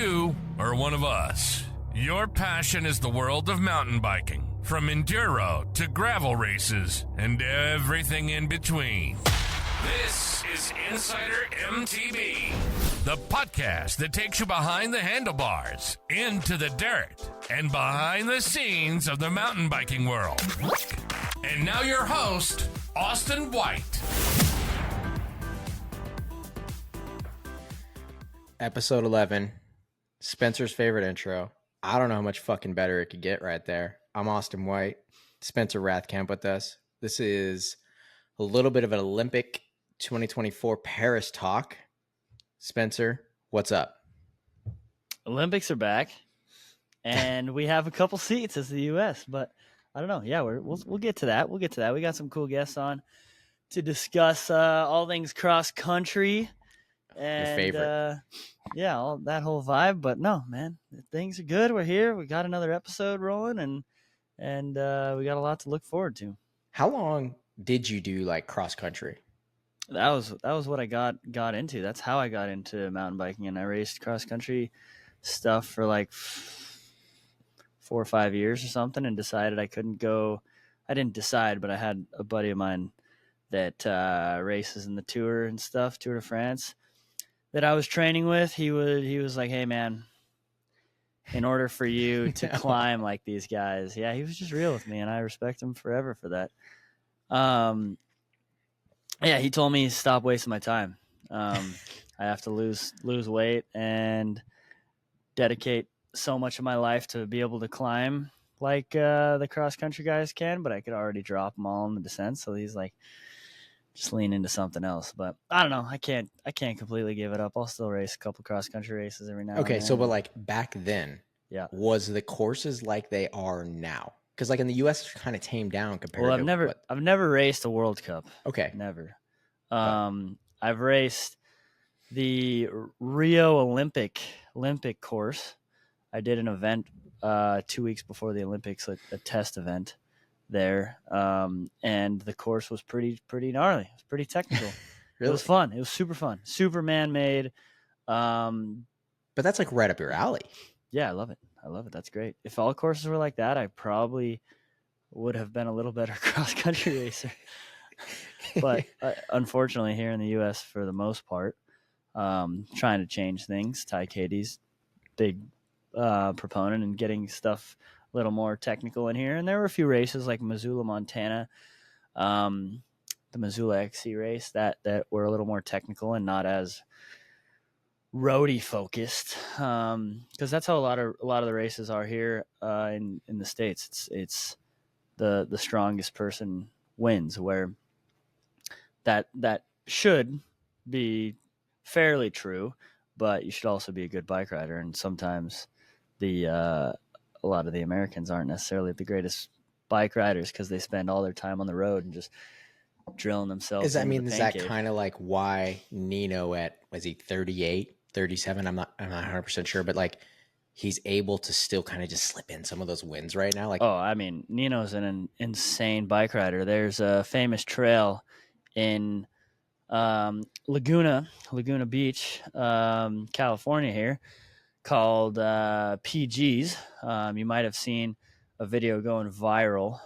you are one of us. Your passion is the world of mountain biking, from enduro to gravel races and everything in between. This is Insider MTB, the podcast that takes you behind the handlebars, into the dirt, and behind the scenes of the mountain biking world. And now your host, Austin White. Episode 11, Spencer's favorite intro. I don't know how much fucking better it could get right there. I'm Austin White, Spencer Rathkamp with us. This is a little bit of an Olympic 2024 Paris talk. Spencer, what's up? Olympics are back, and we have a couple seats as the U.S., but I don't know. Yeah, we'll get to that. We'll get to that. We got some cool guests on to discuss all things cross country. And, your favorite. Yeah, all that whole vibe. But no, man, things are good. We're here. We got another episode rolling, and we got a lot to look forward to. How long did you do like cross country? That was what I got into. That's how I got into mountain biking, and I raced cross country stuff for like 4 or 5 years or something, and decided I couldn't go. I didn't decide, but I had a buddy of mine that races in the Tour and stuff, Tour de France, that I was training with. He was like, hey man, in order for you to climb like these guys, yeah, he was just real with me, and I respect him forever for that. Yeah, he told me stop wasting my time. I have to lose weight and dedicate so much of my life to be able to climb like the cross country guys can, but I could already drop them all in the descent. So he's like, just lean into something else. But I don't know. I can't completely give it up. I'll still race a couple cross country races every now and then. Okay, so but like back then, yeah, was the courses like they are now? Because like in the U.S., it's kind of tamed down compared. Well, I've never raced a World Cup. Okay, never. I've raced the Rio Olympic course. I did an event 2 weeks before the Olympics, a test event there, and the course was pretty gnarly. It was pretty technical. Really? It was fun. It was super fun, super man-made. But that's like right up your alley. Yeah, I love it. That's great. If all courses were like that, I probably would have been a little better cross-country racer. But unfortunately, here in the U.S., for the most part, trying to change things. Ty Katie's big proponent and getting stuff a little more technical in here. And there were a few races like Missoula, Montana, the Missoula XC race that were a little more technical and not as roadie focused, because that's how a lot of the races are here in the States. It's the strongest person wins, where that should be fairly true, but you should also be a good bike rider. And sometimes a lot of the Americans aren't necessarily the greatest bike riders because they spend all their time on the road and just drilling themselves. Is that kind of like why Nino was he 38, 37? I'm not 100% sure, but like he's able to still kind of just slip in some of those wins right now. Like, oh, I mean, Nino's an insane bike rider. There's a famous trail in Laguna Beach, California here, called PG's. You might have seen a video going viral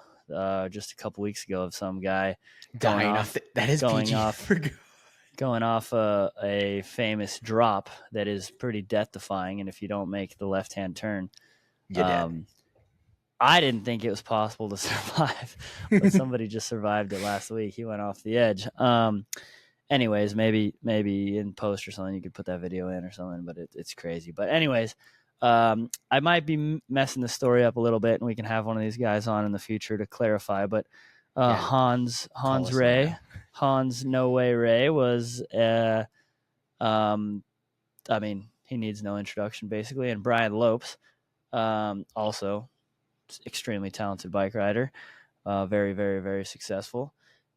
just a couple weeks ago of some guy going off a famous drop that is pretty death-defying, and if you don't make the left-hand turn, you're dead. I didn't think it was possible to survive, but somebody just survived it last week. He went off the edge. Anyways, maybe in post or something you could put that video in or something, but it's crazy. But anyways, I might be messing the story up a little bit, and we can have one of these guys on in the future to clarify. But Hans No Way Ray was, I mean, he needs no introduction basically. And Brian Lopes, also extremely talented bike rider, very, very, very successful.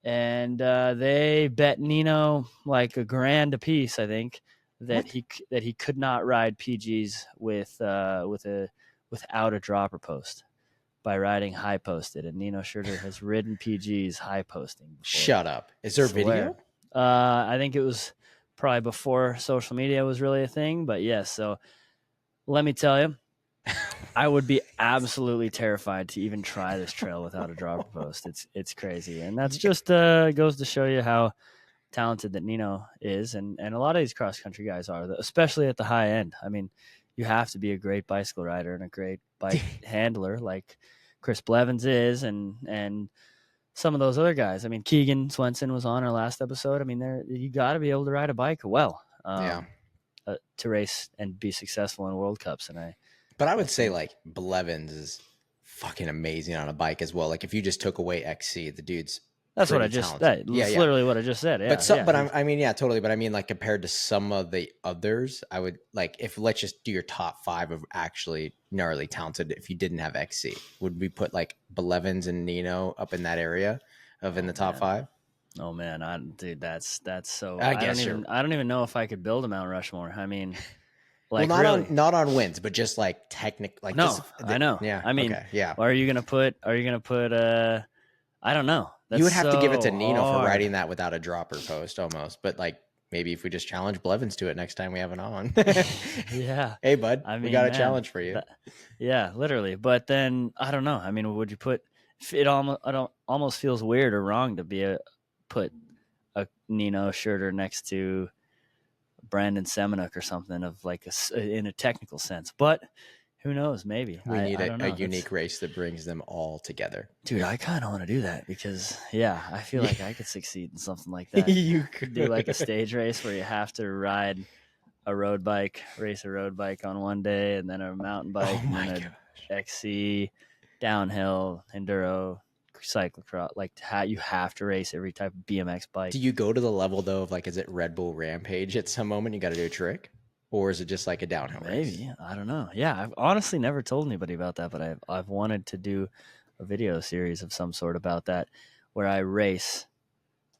And they bet Nino like $1,000 a piece, I think, that he could not ride PGs without a dropper post by riding high posted. And Nino Schurter has ridden PGs high posting before. Shut up! Is there a video? I think it was probably before social media was really a thing. But yes, so Let me tell you, I would be absolutely terrified to even try this trail without a dropper post. It's crazy, and that's just goes to show you how talented that Nino is, and a lot of these cross country guys are, especially at the high end. I mean, you have to be a great bicycle rider and a great bike handler, like Chris Blevins is, and some of those other guys. I mean, Keegan Swenson was on our last episode. I mean, you got to be able to ride a bike well, to race and be successful in World Cups. But I would say like Blevins is fucking amazing on a bike as well. Like if you just took away XC, the dude's that's what I just said. That's literally what I just said. Yeah, totally. But I mean, like compared to some of the others, I would like if let's just do your top 5 of actually gnarly talented. If you didn't have XC, would we put like Blevins and Nino up in that area of in the top 5? Oh man, dude, that's so. I don't even know if I could build a Mount Rushmore. I mean, like well, not on wins, but just like like no, I know. Yeah, I mean, okay, yeah. Are you gonna put? I don't know. That's you would have to give it to Nino hard. for riding that without a dropper post almost. But like maybe if we just challenge Blevins to it next time we have it on. Yeah. Hey, bud, we got a challenge for you. Yeah, literally. But then I don't know. I mean, would you put it almost feels weird or wrong to put a Nino Schurter next to Brandon Semenuk or something of like in a technical sense. But who knows? Maybe we need a unique race that brings them all together. Dude, I kind of want to do that because, I feel like I could succeed in something like that. You could do like a stage race where you have to race a road bike on one day, and then a mountain bike, and then a XC, downhill, enduro, cyclocross. Like you have to race every type of BMX bike. Do you go to the level though of like, is it Red Bull Rampage at some moment? You got to do a trick. Or is it just like a downhill race? Maybe. I don't know. Yeah, I've honestly never told anybody about that, but I've wanted to do a video series of some sort about that where I race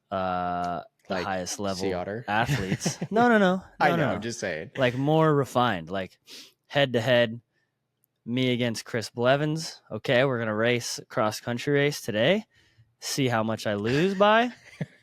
the like highest level athletes. No. I know, I'm just saying. Like more refined, like head-to-head, me against Chris Blevins. Okay, we're going to race a cross-country race today, see how much I lose by,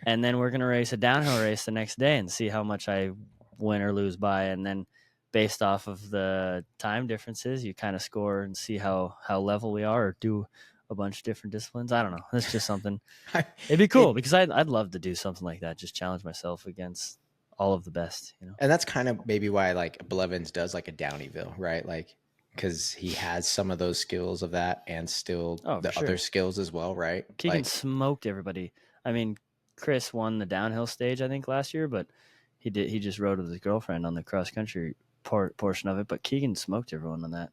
and then we're going to race a downhill race the next day and see how much I win or lose by, and then based off of the time differences you kind of score and see how level we are, or do a bunch of different disciplines. I don't know, that's just something it'd be cool because I'd love to do something like that, just challenge myself against all of the best, and that's kind of maybe why like Blevins does like a Downieville, right? Like because he has some of those skills of that and still other skills as well, right? Keegan smoked everybody. I mean, Chris won the downhill stage I think last year, but he just rode with his girlfriend on the cross country portion of it, but Keegan smoked everyone on that.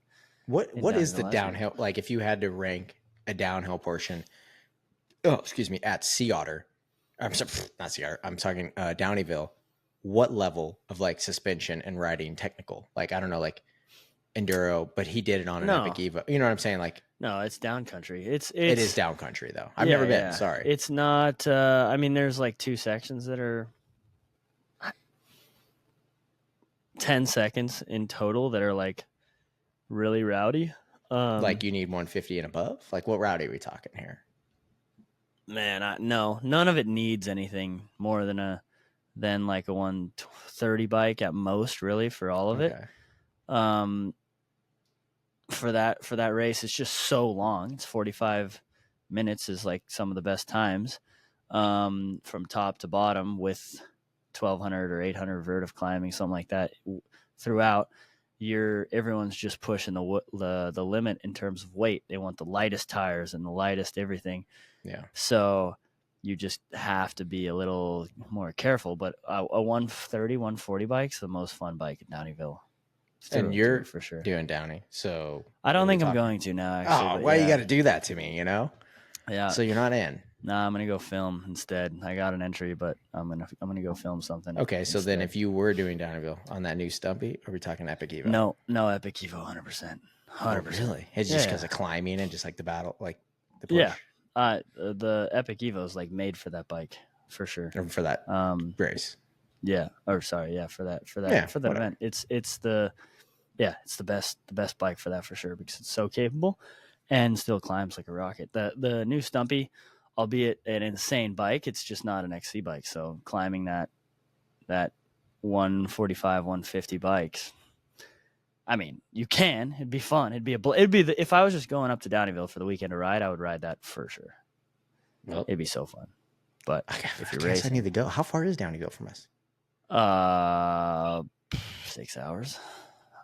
What is the downhill? Like if you had to rank a downhill portion, at Sea Otter, I'm sorry, not Sea Otter, I'm talking Downieville. What level of like suspension and riding technical? Like I don't know, like enduro, but he did it on an Epic Evo. You know what I'm saying? Like no, it's down country. It is down country though. I've never been. Sorry, it's not. I mean, there's like 2 sections that are 10 seconds in total that are like really rowdy. Like you need 150 and above. Like what rowdy are we talking here? Man, no, none of it needs anything more than like a 130 bike at most, really, for all of it. For that race, it's just so long. It's 45 minutes is like some of the best times, from top to bottom with 1,200 or 800 vertive climbing, something like that throughout. Everyone's just pushing the limit in terms of weight. They want the lightest tires and the lightest everything. Yeah. So you just have to be a little more careful. But a 130, 140 bike's the most fun bike at Downieville. And you're for sure doing Downey. So I don't think I'm going to now. Actually, why you got to do that to me? Yeah. So you're not in. Nah, I'm gonna go film instead. I got an entry, but I'm gonna go film something. Okay, so then if you were doing Downieville on that new Stumpy, are we talking Epic Evo? No Epic Evo, 100%. 100%. Really? It's just because of climbing and just like the battle, like the push. Yeah. The Epic Evo is like made for that bike for sure. Or for that race. Yeah. Or sorry, yeah, for that event. It's the best bike for that for sure because it's so capable and still climbs like a rocket. The new Stumpy, albeit an insane bike, it's just not an XC bike. So climbing that 145, 150 bikes, I mean, you can. It'd be fun. If I was just going up to Downieville for the weekend to ride, I would ride that for sure. Well, it'd be so fun. But if you're I racing, I need to go. How far is Downieville from us? 6 hours.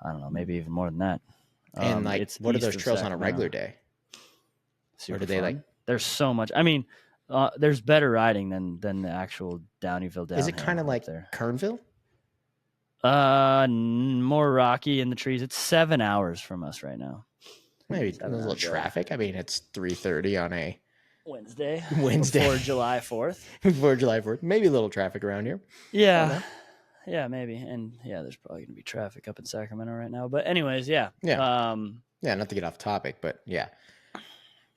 I don't know, maybe even more than that. And like, it's what are east those of trails on a Sacramento. regular day? Super Or do they fun. like? There's so much. I mean, there's better riding than the actual Downieville downhill. Is it kind of like there? Kernville? More rocky in the trees. It's 7 hours from us right now. Maybe a 7 little hours traffic. I mean, it's 3:30 on a Wednesday Wednesday. before July 4th. Before July 4th. Maybe a little traffic around here. Yeah. Yeah, maybe. And yeah, there's probably going to be traffic up in Sacramento right now. But anyways, yeah. Yeah. Yeah, not to get off topic, but yeah.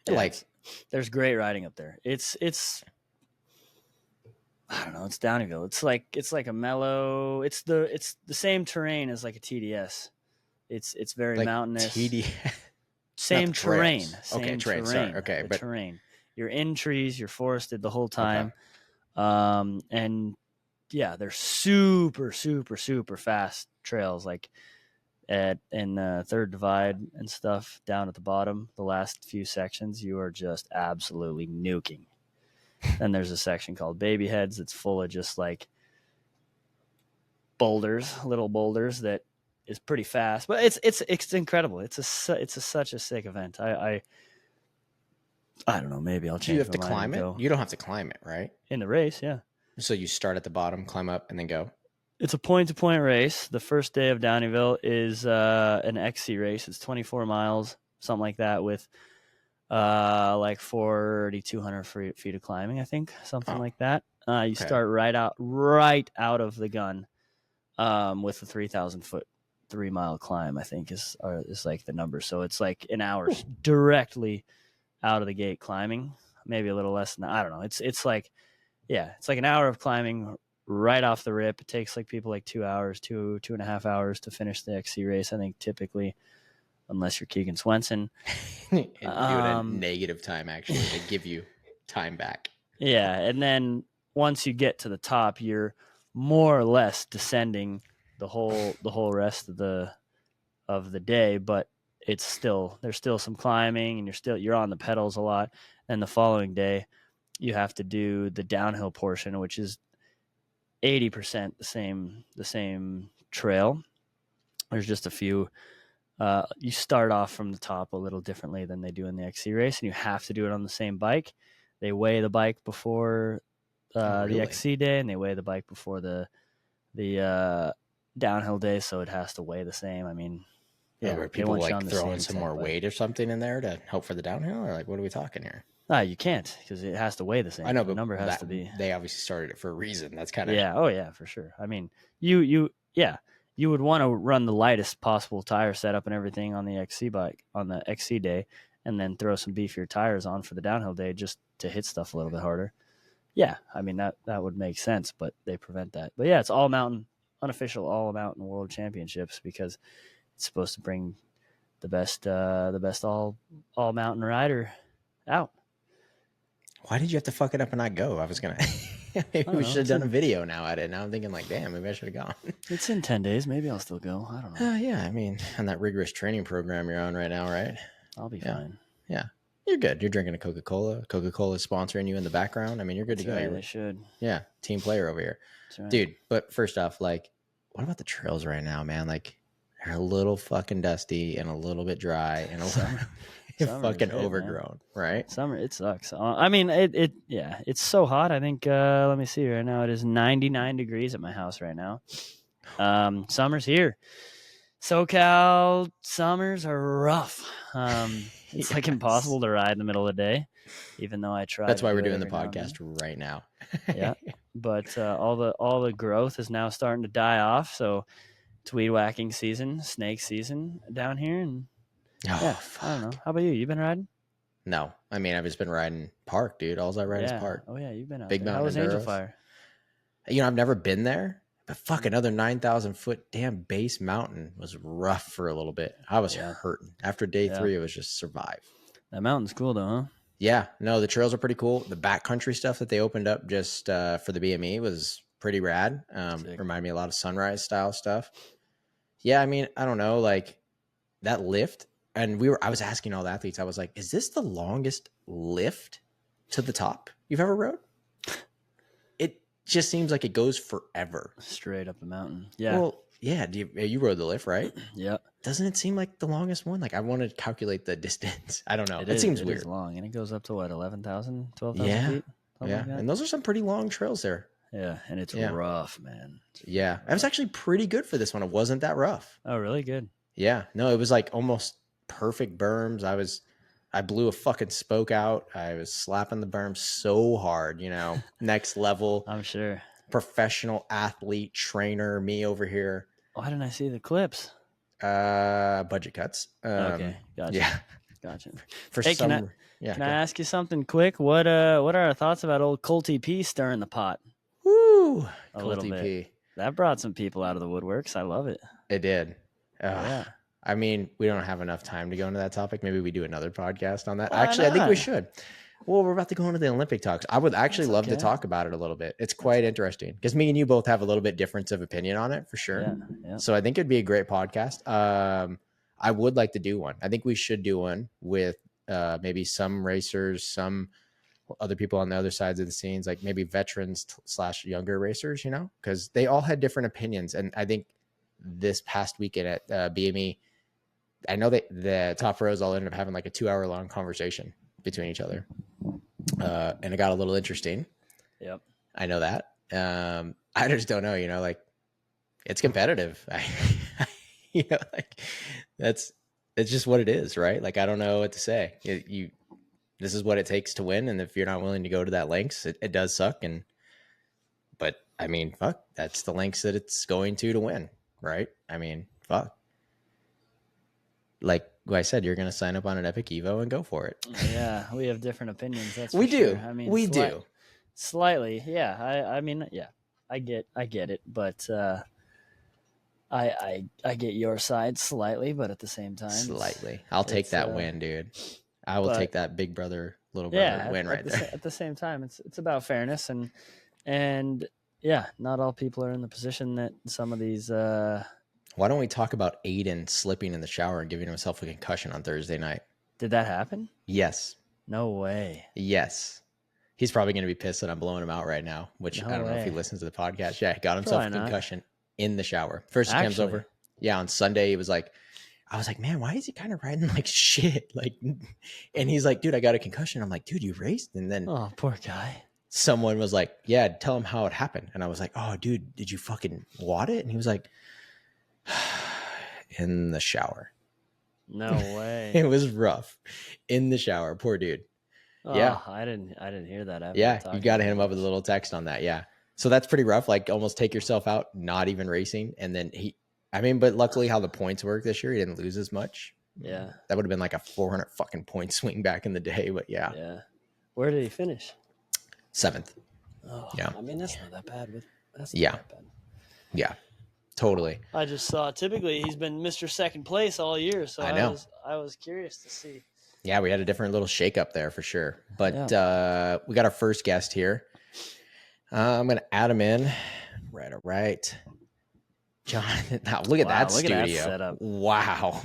Like, there's great riding up there. It's I don't know, it's Downieville. It's like a mellow, it's the same terrain as like a TDS. It's very like mountainous. TD. Same terrain. Okay, terrain. Sorry. Okay, the but terrain. You're in trees, you're forested the whole time. Okay. And yeah, they're super, super, super fast trails. Like in the third divide and stuff down at the bottom, the last few sections, you are just absolutely nuking. Then there's a section called Baby Heads that's full of just like little boulders that is pretty fast, but it's incredible. It's such a sick event. I don't know. Maybe I'll change. Do you have to my mind climb and it? go. You don't have to climb it, right? In the race, yeah. So you start at the bottom, climb up, and then go. It's a point-to-point race. The first day of Downieville is an XC race. It's 24 miles, something like that, with like 4,200 feet of climbing, I think, something like that. You start right out of the gun with a 3,000-foot 3-mile climb, I think is like the number. So it's like an hour directly out of the gate climbing, maybe a little less than that. I don't know. It's like an hour of climbing right off the rip. It takes like people like 2 hours, 2.5 hours to finish the XC race, I think, typically, unless you're Keegan Swenson. And do it at negative time, actually, to give you time back. Yeah, and then once you get to the top, you're more or less descending the whole rest of the day, but there's still some climbing, and you're on the pedals a lot. And the following day, you have to do the downhill portion, which is 80% the same trail. There's just a few. You start off from the top a little differently than they do in the XC race, and you have to do it on the same bike. They weigh the bike before the XC day, and they weigh the bike before the downhill day, so it has to weigh the same. I mean, where people like throwing some more weight or something in there to help for the downhill, or like, what are we talking here? You can't, because it has to weigh the same. I know, the but number has to be. They obviously started it for a reason. That's kind of yeah, for sure. I mean, you would want to run the lightest possible tire setup and everything on the XC bike on the XC day, and then throw some beefier tires on for the downhill day just to hit stuff a little bit harder. Yeah, I mean that would make sense, but they prevent that. But yeah, it's all mountain, unofficial all mountain world championships, because it's supposed to bring the best all mountain rider out. Why did you have to fuck it up and not go? I was gonna. Maybe we should have done a video now at it. Now I'm thinking like, damn, maybe I should have gone. It's in 10 days. Maybe I'll still go. I don't know. Yeah, I mean, on that rigorous training program you're on right now, right? I'll be fine. Yeah, you're good. You're drinking a Coca-Cola. Coca-Cola's sponsoring you in the background. I mean, you're good to go. Right, they should. Yeah, team player over here. Right. Dude, but first off, like, what about the trails right now, man? Like, they're a little fucking dusty and a little bit dry and a little fucking overgrown, right? Summer, it sucks. I mean, it's so hot. I think, let me see right now. It is 99 degrees at my house right now. Summer's here. SoCal summers are rough. It's like impossible to ride in the middle of the day, even though I try. That's why we're doing the podcast right now. Yeah, but all the growth is now starting to die off. So it's weed whacking season, snake season down here, and I don't know. How about you? You been riding? No, I mean, I've just been riding park, dude. All I ride is park. Oh yeah, you've been out Big there. Mountain. How was Angel Fire? You know, I've never been there, but fuck, another 9,000 foot damn base mountain was rough for a little bit. I was hurting. After day 3, it was just survive. That mountain's cool though, huh? Yeah, no, the trails are pretty cool. The backcountry stuff that they opened up just for the BME was pretty rad. Reminded me a lot of sunrise style stuff. Yeah, I mean, I don't know, like that lift, and I was asking all the athletes, I was like, is this the longest lift to the top you've ever rode? It just seems like it goes forever. Straight up the mountain. Yeah. Well, yeah, you rode the lift, right? Yeah. Doesn't it seem like the longest one? Like I want to calculate the distance. I don't know. It is, seems it weird. Is long, and it goes up to what, 11,000, 12,000 Yeah. feet? Yeah. Like that? And those are some pretty long trails there. Yeah, and it's rough, man. Yeah. I was actually pretty good for this one. It wasn't that rough. Oh, really? Good. Yeah. No, it was like almost perfect berms. I blew a fucking spoke out. I was slapping the berm so hard, you know, next level. I'm sure. Professional athlete, trainer, me over here. Why didn't I see the clips? Budget cuts. Okay, gotcha. Yeah. Gotcha. For Hey, some, can I ask you something quick? What are our thoughts about old Colty P stirring the pot? Woo! A little Colty bit. P. That brought some people out of the woodworks. I love it. It did. Yeah. I mean, we don't have enough time to go into that topic. Maybe we do another podcast on that. Why Actually, I think we not? should. Well, we're about to go into the Olympic talks. I would actually love to talk about it a little bit. It's quite interesting because me and you both have a little bit difference of opinion on it for sure. Yeah. So I think it'd be a great podcast. I would like to do one. I think we should do one with maybe some racers, some other people on the other sides of the scenes, like maybe veterans / younger racers, you know, because they all had different opinions. And I think this past weekend at BME, I know that the top rows all ended up having like a 2-hour long conversation between each other. And it got a little interesting. Yep. I know that. I just don't know, you know, like it's competitive. You know, like it's just what it is, right? Like, I don't know what to say. This is what it takes to win. And if you're not willing to go to that lengths, it does suck. But I mean, fuck, that's the lengths that it's going to win. Right. I mean, fuck. Like I said, you're going to sign up on an Epic Evo and go for it. Yeah, we have different opinions. That's we for do. Sure. I mean, we do slightly. Yeah. I mean, yeah, I get it, but I get your side slightly, but at the same time, slightly. I'll take that win, dude. I will take that big brother, little brother win right there. At the same time, it's about fairness and yeah, not all people are in the position that some of these. Why don't we talk about Aiden slipping in the shower and giving himself a concussion on Thursday night? Did that happen? Yes. No way. Yes. He's probably going to be pissed that I'm blowing him out right now, which I don't know if he listens to the podcast. Yeah, he got himself a concussion in the shower. First he comes over. Yeah, on Sunday, he was like, I was like, man, why is he kind of riding like shit? Like, and he's like, dude, I got a concussion. I'm like, dude, you raced? And then oh, poor guy. Someone was like, yeah, tell him how it happened. And I was like, oh, dude, did you fucking wad it? And he was like, in the shower. No way. It was rough in the shower. Poor dude. Oh, yeah. I didn't hear that. Yeah. You got to hit him up with a little text on that. Yeah. So that's pretty rough. Like almost take yourself out, not even racing. And then but luckily how the points work this year, he didn't lose as much. Yeah. That would have been like a 400 fucking point swing back in the day. But yeah. Yeah. Where did he finish? 7th. Oh, yeah. I mean, that's not that bad. That's not that bad. Yeah. Totally. I just saw typically he's been Mr. Second Place all year. So I know. I was curious to see. Yeah, we had a different little shakeup there for sure. But we got our first guest here. I'm going to add him in. Right. Jonathan. Now, look at that studio. At that setup. Wow.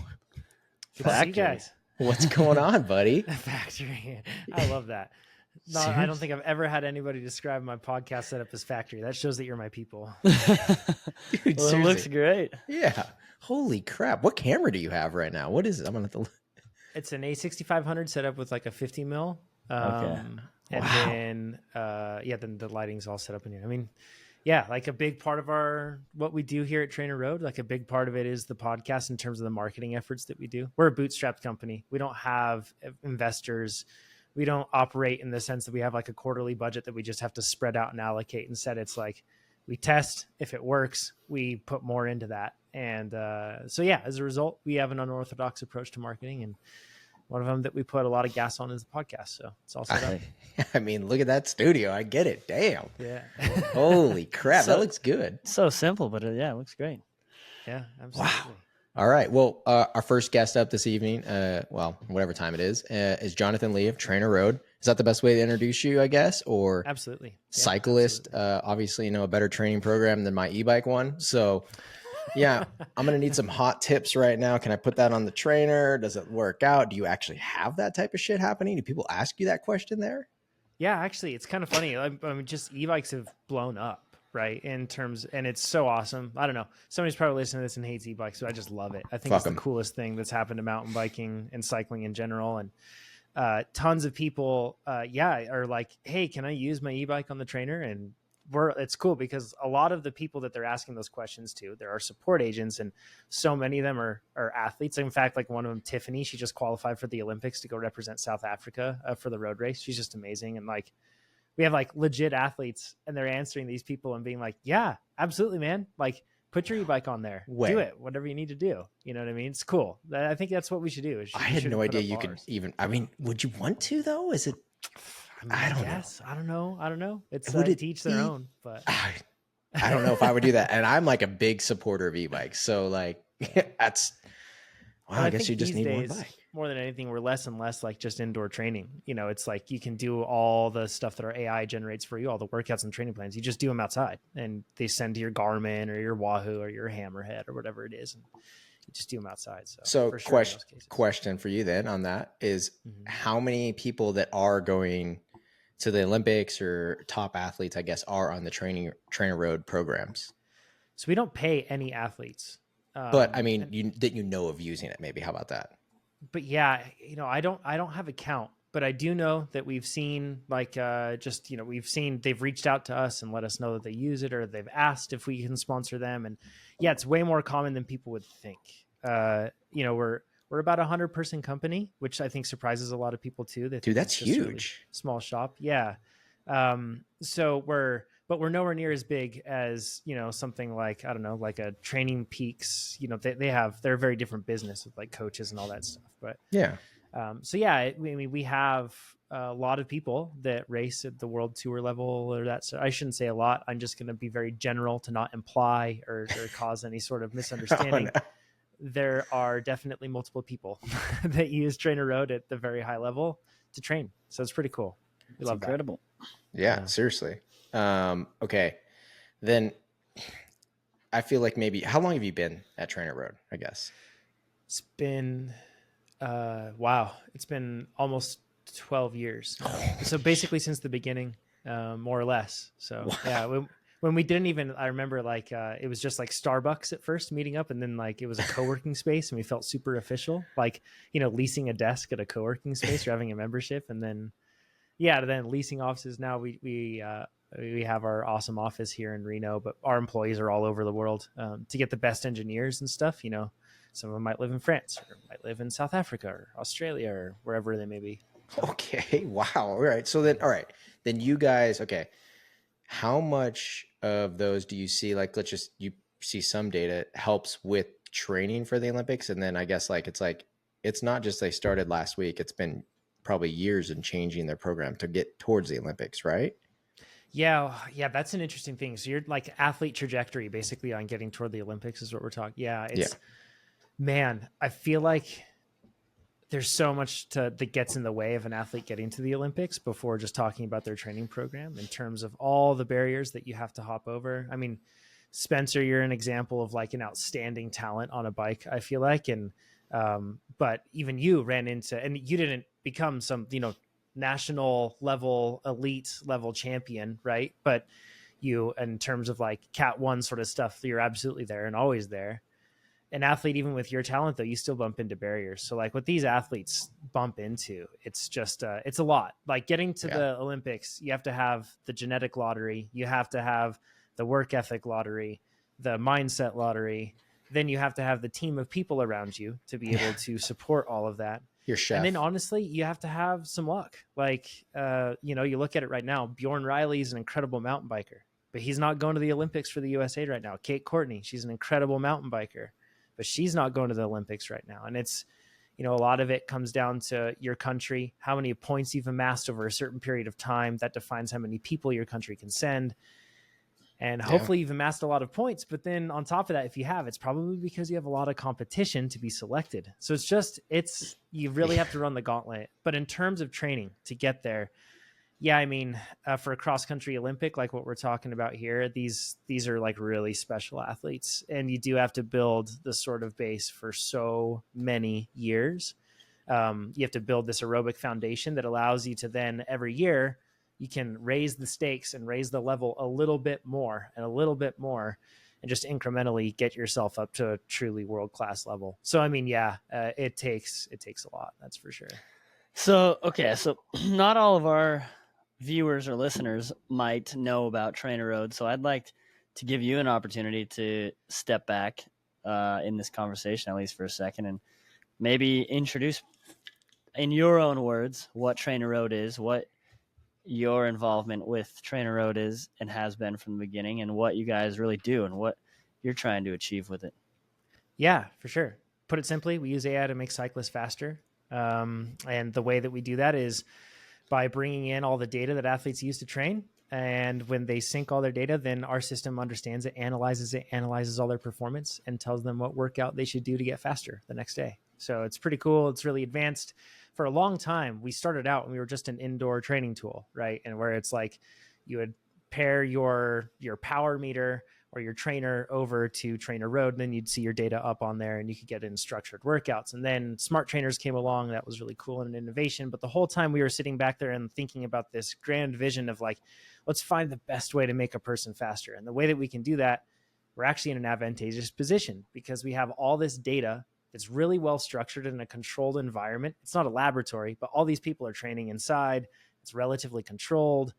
Factory. Guys. What's going on, buddy? Factory. I love that. No, I don't think I've ever had anybody describe my podcast setup as factory. That shows that you're my people. Dude, well, it looks great. Yeah. Holy crap. What camera do you have right now? What is it? I'm going to have to. It's an A6500 set up with like a 50 mil. Okay. And then, then the lighting's all set up in here. I mean, yeah, like a big part of what we do here at TrainerRoad, like a big part of it is the podcast in terms of the marketing efforts that we do. We're a bootstrapped company. We don't have investors. We don't operate in the sense that we have like a quarterly budget that we just have to spread out and allocate. Instead, it's like we test. If it works, we put more into that. And so, yeah, as a result, we have an unorthodox approach to marketing. And one of them that we put a lot of gas on is the podcast. So it's all set up. I mean, look at that studio. I get it. Damn. Yeah. Holy crap. That looks good. So simple, but it looks great. Yeah, absolutely. Wow. All right. Well, our first guest up this evening, whatever time it is Jonathan Lee of TrainerRoad. Is that the best way to introduce you, I guess? Or absolutely. Cyclist, absolutely. Obviously, a better training program than my e-bike one. So Yeah, I'm going to need some hot tips right now. Can I put that on the trainer? Does it work out? Do you actually have that type of shit happening? Do people ask you that question there? Yeah, actually, it's kind of funny. I mean, just e-bikes have blown up, right? And it's so awesome. I don't know. Somebody's probably listening to this and hates e-bikes, so I just love it. I think it's the coolest thing that's happened to mountain biking and cycling in general. And tons of people, are like, hey, can I use my e-bike on the trainer? And it's cool because a lot of the people that they're asking those questions to, there are support agents, and so many of them are athletes. In fact, like one of them, Tiffany, she just qualified for the Olympics to go represent South Africa for the road race. She's just amazing. And like, we have like legit athletes, and they're answering these people and being like, yeah, absolutely, man. Like, put your e-bike on there, do it, whatever you need to do. You know what I mean? It's cool. I think that's what we should do. I had no idea you could even, I mean, would you want to though? Is it, I don't know. It's to each their own, but I don't know if I would do that. And I'm like a big supporter of e-bikes. So like, that's, wow, I guess you just need one bike. More than anything, we're less and less like just indoor training. You know, it's like you can do all the stuff that our AI generates for you, all the workouts and training plans. You just do them outside, and they send to your Garmin or your Wahoo or your Hammerhead or whatever it is. And you just do them outside. So sure, question for you then on that is how many people that are going to the Olympics or top athletes, I guess, are on the TrainerRoad programs? So we don't pay any athletes. But I mean, that you know of using it, maybe. How about that? But yeah, you know, I don't have a count, but I do know that we've seen like, we've seen they've reached out to us and let us know that they use it, or they've asked if we can sponsor them. And yeah, it's way more common than people would think. You know, we're about 100-person company, which I think surprises a lot of people too. Dude, that's huge. Really small shop. Yeah. But we're nowhere near as big as, you know, something like, I don't know, like a Training Peaks. You know, they're a very different business with like coaches and all that stuff. But yeah. So yeah, I mean, we have a lot of people that race at the World Tour level, or that. So I shouldn't say a lot. I'm just going to be very general to not imply or cause any sort of misunderstanding. Oh, no. There are definitely multiple people that use TrainerRoad at the very high level to train. So it's pretty cool. It's incredible. Yeah, seriously. Okay. Then I feel like maybe, how long have you been at TrainerRoad, I guess? It's been, it's been almost 12 years. So basically since the beginning, more or less. So yeah, when we didn't even, I remember like, it was just like Starbucks at first meeting up, and then like it was a co-working space, and we felt super official, like, you know, leasing a desk at a co-working space or having a membership. And then, then leasing offices. Now we have our awesome office here in Reno, but our employees are all over the world to get the best engineers and stuff. You know, some of them might live in France, or might live in South Africa or Australia or wherever they may be. Okay. Wow. All right. So then, then you guys, how much of those do you see? Like, you see some data helps with training for the Olympics. And then I guess it's not just they started last week. It's been probably years in changing their program to get towards the Olympics, right? Yeah, that's an interesting thing. So you're like athlete trajectory, basically, on getting toward the Olympics is what we're talking. Yeah, man, I feel like there's so much that gets in the way of an athlete getting to the Olympics before just talking about their training program, in terms of all the barriers that you have to hop over. I mean, Spencer, you're an example of like an outstanding talent on a bike, I feel like. And, but even you ran into, and you didn't become some, you know, national level, elite level champion, right? But you, in terms of like Cat 1 sort of stuff, you're absolutely there and always there. An athlete, even with your talent, though, you still bump into barriers. So like what these athletes bump into, it's just, it's a lot. Like getting to the Olympics, you have to have the genetic lottery. You have to have the work ethic lottery, the mindset lottery. Then you have to have the team of people around you to be able to support all of that. Your chef. And then honestly, you have to have some luck. Like, you know, you look at it right now, Bjorn Riley is an incredible mountain biker, but he's not going to the Olympics for the USA right now. Kate Courtney, she's an incredible mountain biker, but she's not going to the Olympics right now. And it's, you know, a lot of it comes down to your country, how many points you've amassed over a certain period of time. That defines how many people your country can send. And hopefully you've amassed a lot of points, but then on top of that, if you have, it's probably because you have a lot of competition to be selected. So you really have to run the gauntlet. But in terms of training to get there, Yeah, I mean, for a cross country Olympic, like what we're talking about here, these are like really special athletes, and you do have to build the sort of base for so many years. You have to build this aerobic foundation that allows you to then every year you can raise the stakes and raise the level a little bit more and a little bit more, and just incrementally get yourself up to a truly world-class level. So, I mean, yeah, it takes a lot. That's for sure. So, okay. So not all of our viewers or listeners might know about TrainerRoad. So I'd like to give you an opportunity to step back in this conversation, at least for a second, and maybe introduce in your own words what TrainerRoad is, what your involvement with TrainerRoad is and has been from the beginning, and what you guys really do and what you're trying to achieve with it. Yeah, for sure. Put it simply, we use AI to make cyclists faster. And the way that we do that is by bringing in all the data that athletes use to train. And when they sync all their data, then our system understands it, analyzes all their performance, and tells them what workout they should do to get faster the next day. So it's pretty cool. It's really advanced. For a long time, we started out and we were just an indoor training tool, right? And where it's like you would pair your power meter or your trainer over to TrainerRoad, and then you'd see your data up on there and you could get in structured workouts. And then smart trainers came along. That was really cool and an innovation. But the whole time we were sitting back there and thinking about this grand vision of like, let's find the best way to make a person faster. And the way that we can do that, we're actually in an advantageous position because we have all this data that's really well structured in a controlled environment. It's not a laboratory, but all these people are training inside. It's relatively controlled.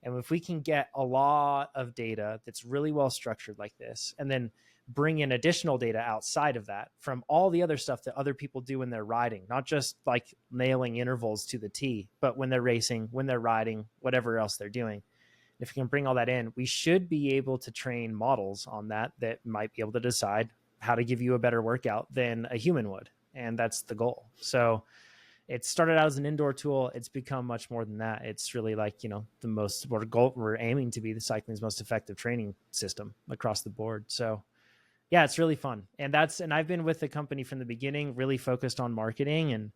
And if we can get a lot of data that's really well structured like this, and then bring in additional data outside of that from all the other stuff that other people do when they're riding, not just like nailing intervals to the T, but when they're racing, when they're riding, whatever else they're doing. If we can bring all that in, we should be able to train models on that might be able to decide how to give you a better workout than a human would. And that's the goal. So it started out as an indoor tool. It's become much more than that. It's really like, we're aiming to be the cycling's most effective training system across the board. So yeah, it's really fun. And I've been with the company from the beginning, really focused on marketing.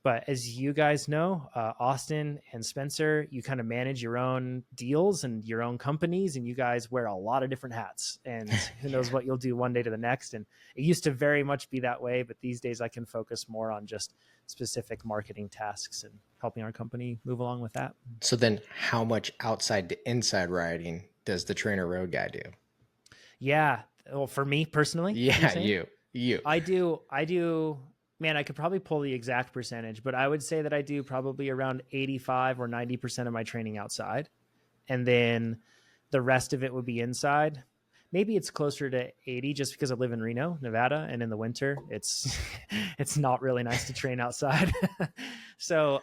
But as you guys know, Austin and Spencer, you kind of manage your own deals and your own companies, and you guys wear a lot of different hats, and who knows what you'll do one day to the next. And it used to very much be that way, but these days I can focus more on just specific marketing tasks and helping our company move along with that. So then how much outside to inside riding does the TrainerRoad guy do? Yeah. Well, for me personally, yeah, you. I do. Man, I could probably pull the exact percentage, but I would say that I do probably around 85 or 90% of my training outside. And then the rest of it would be inside. Maybe it's closer to 80 just because I live in Reno, Nevada. And in the winter, it's not really nice to train outside. So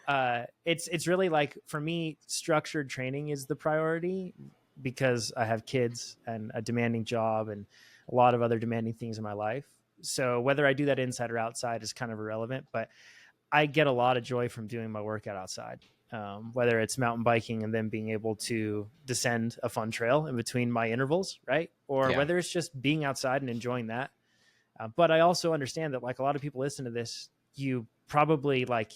it's really like, for me, structured training is the priority because I have kids and a demanding job and a lot of other demanding things in my life. So whether I do that inside or outside is kind of irrelevant, but I get a lot of joy from doing my workout outside, whether it's mountain biking and then being able to descend a fun trail in between my intervals, right? Or whether it's just being outside and enjoying that. But I also understand that like a lot of people listen to this, you probably like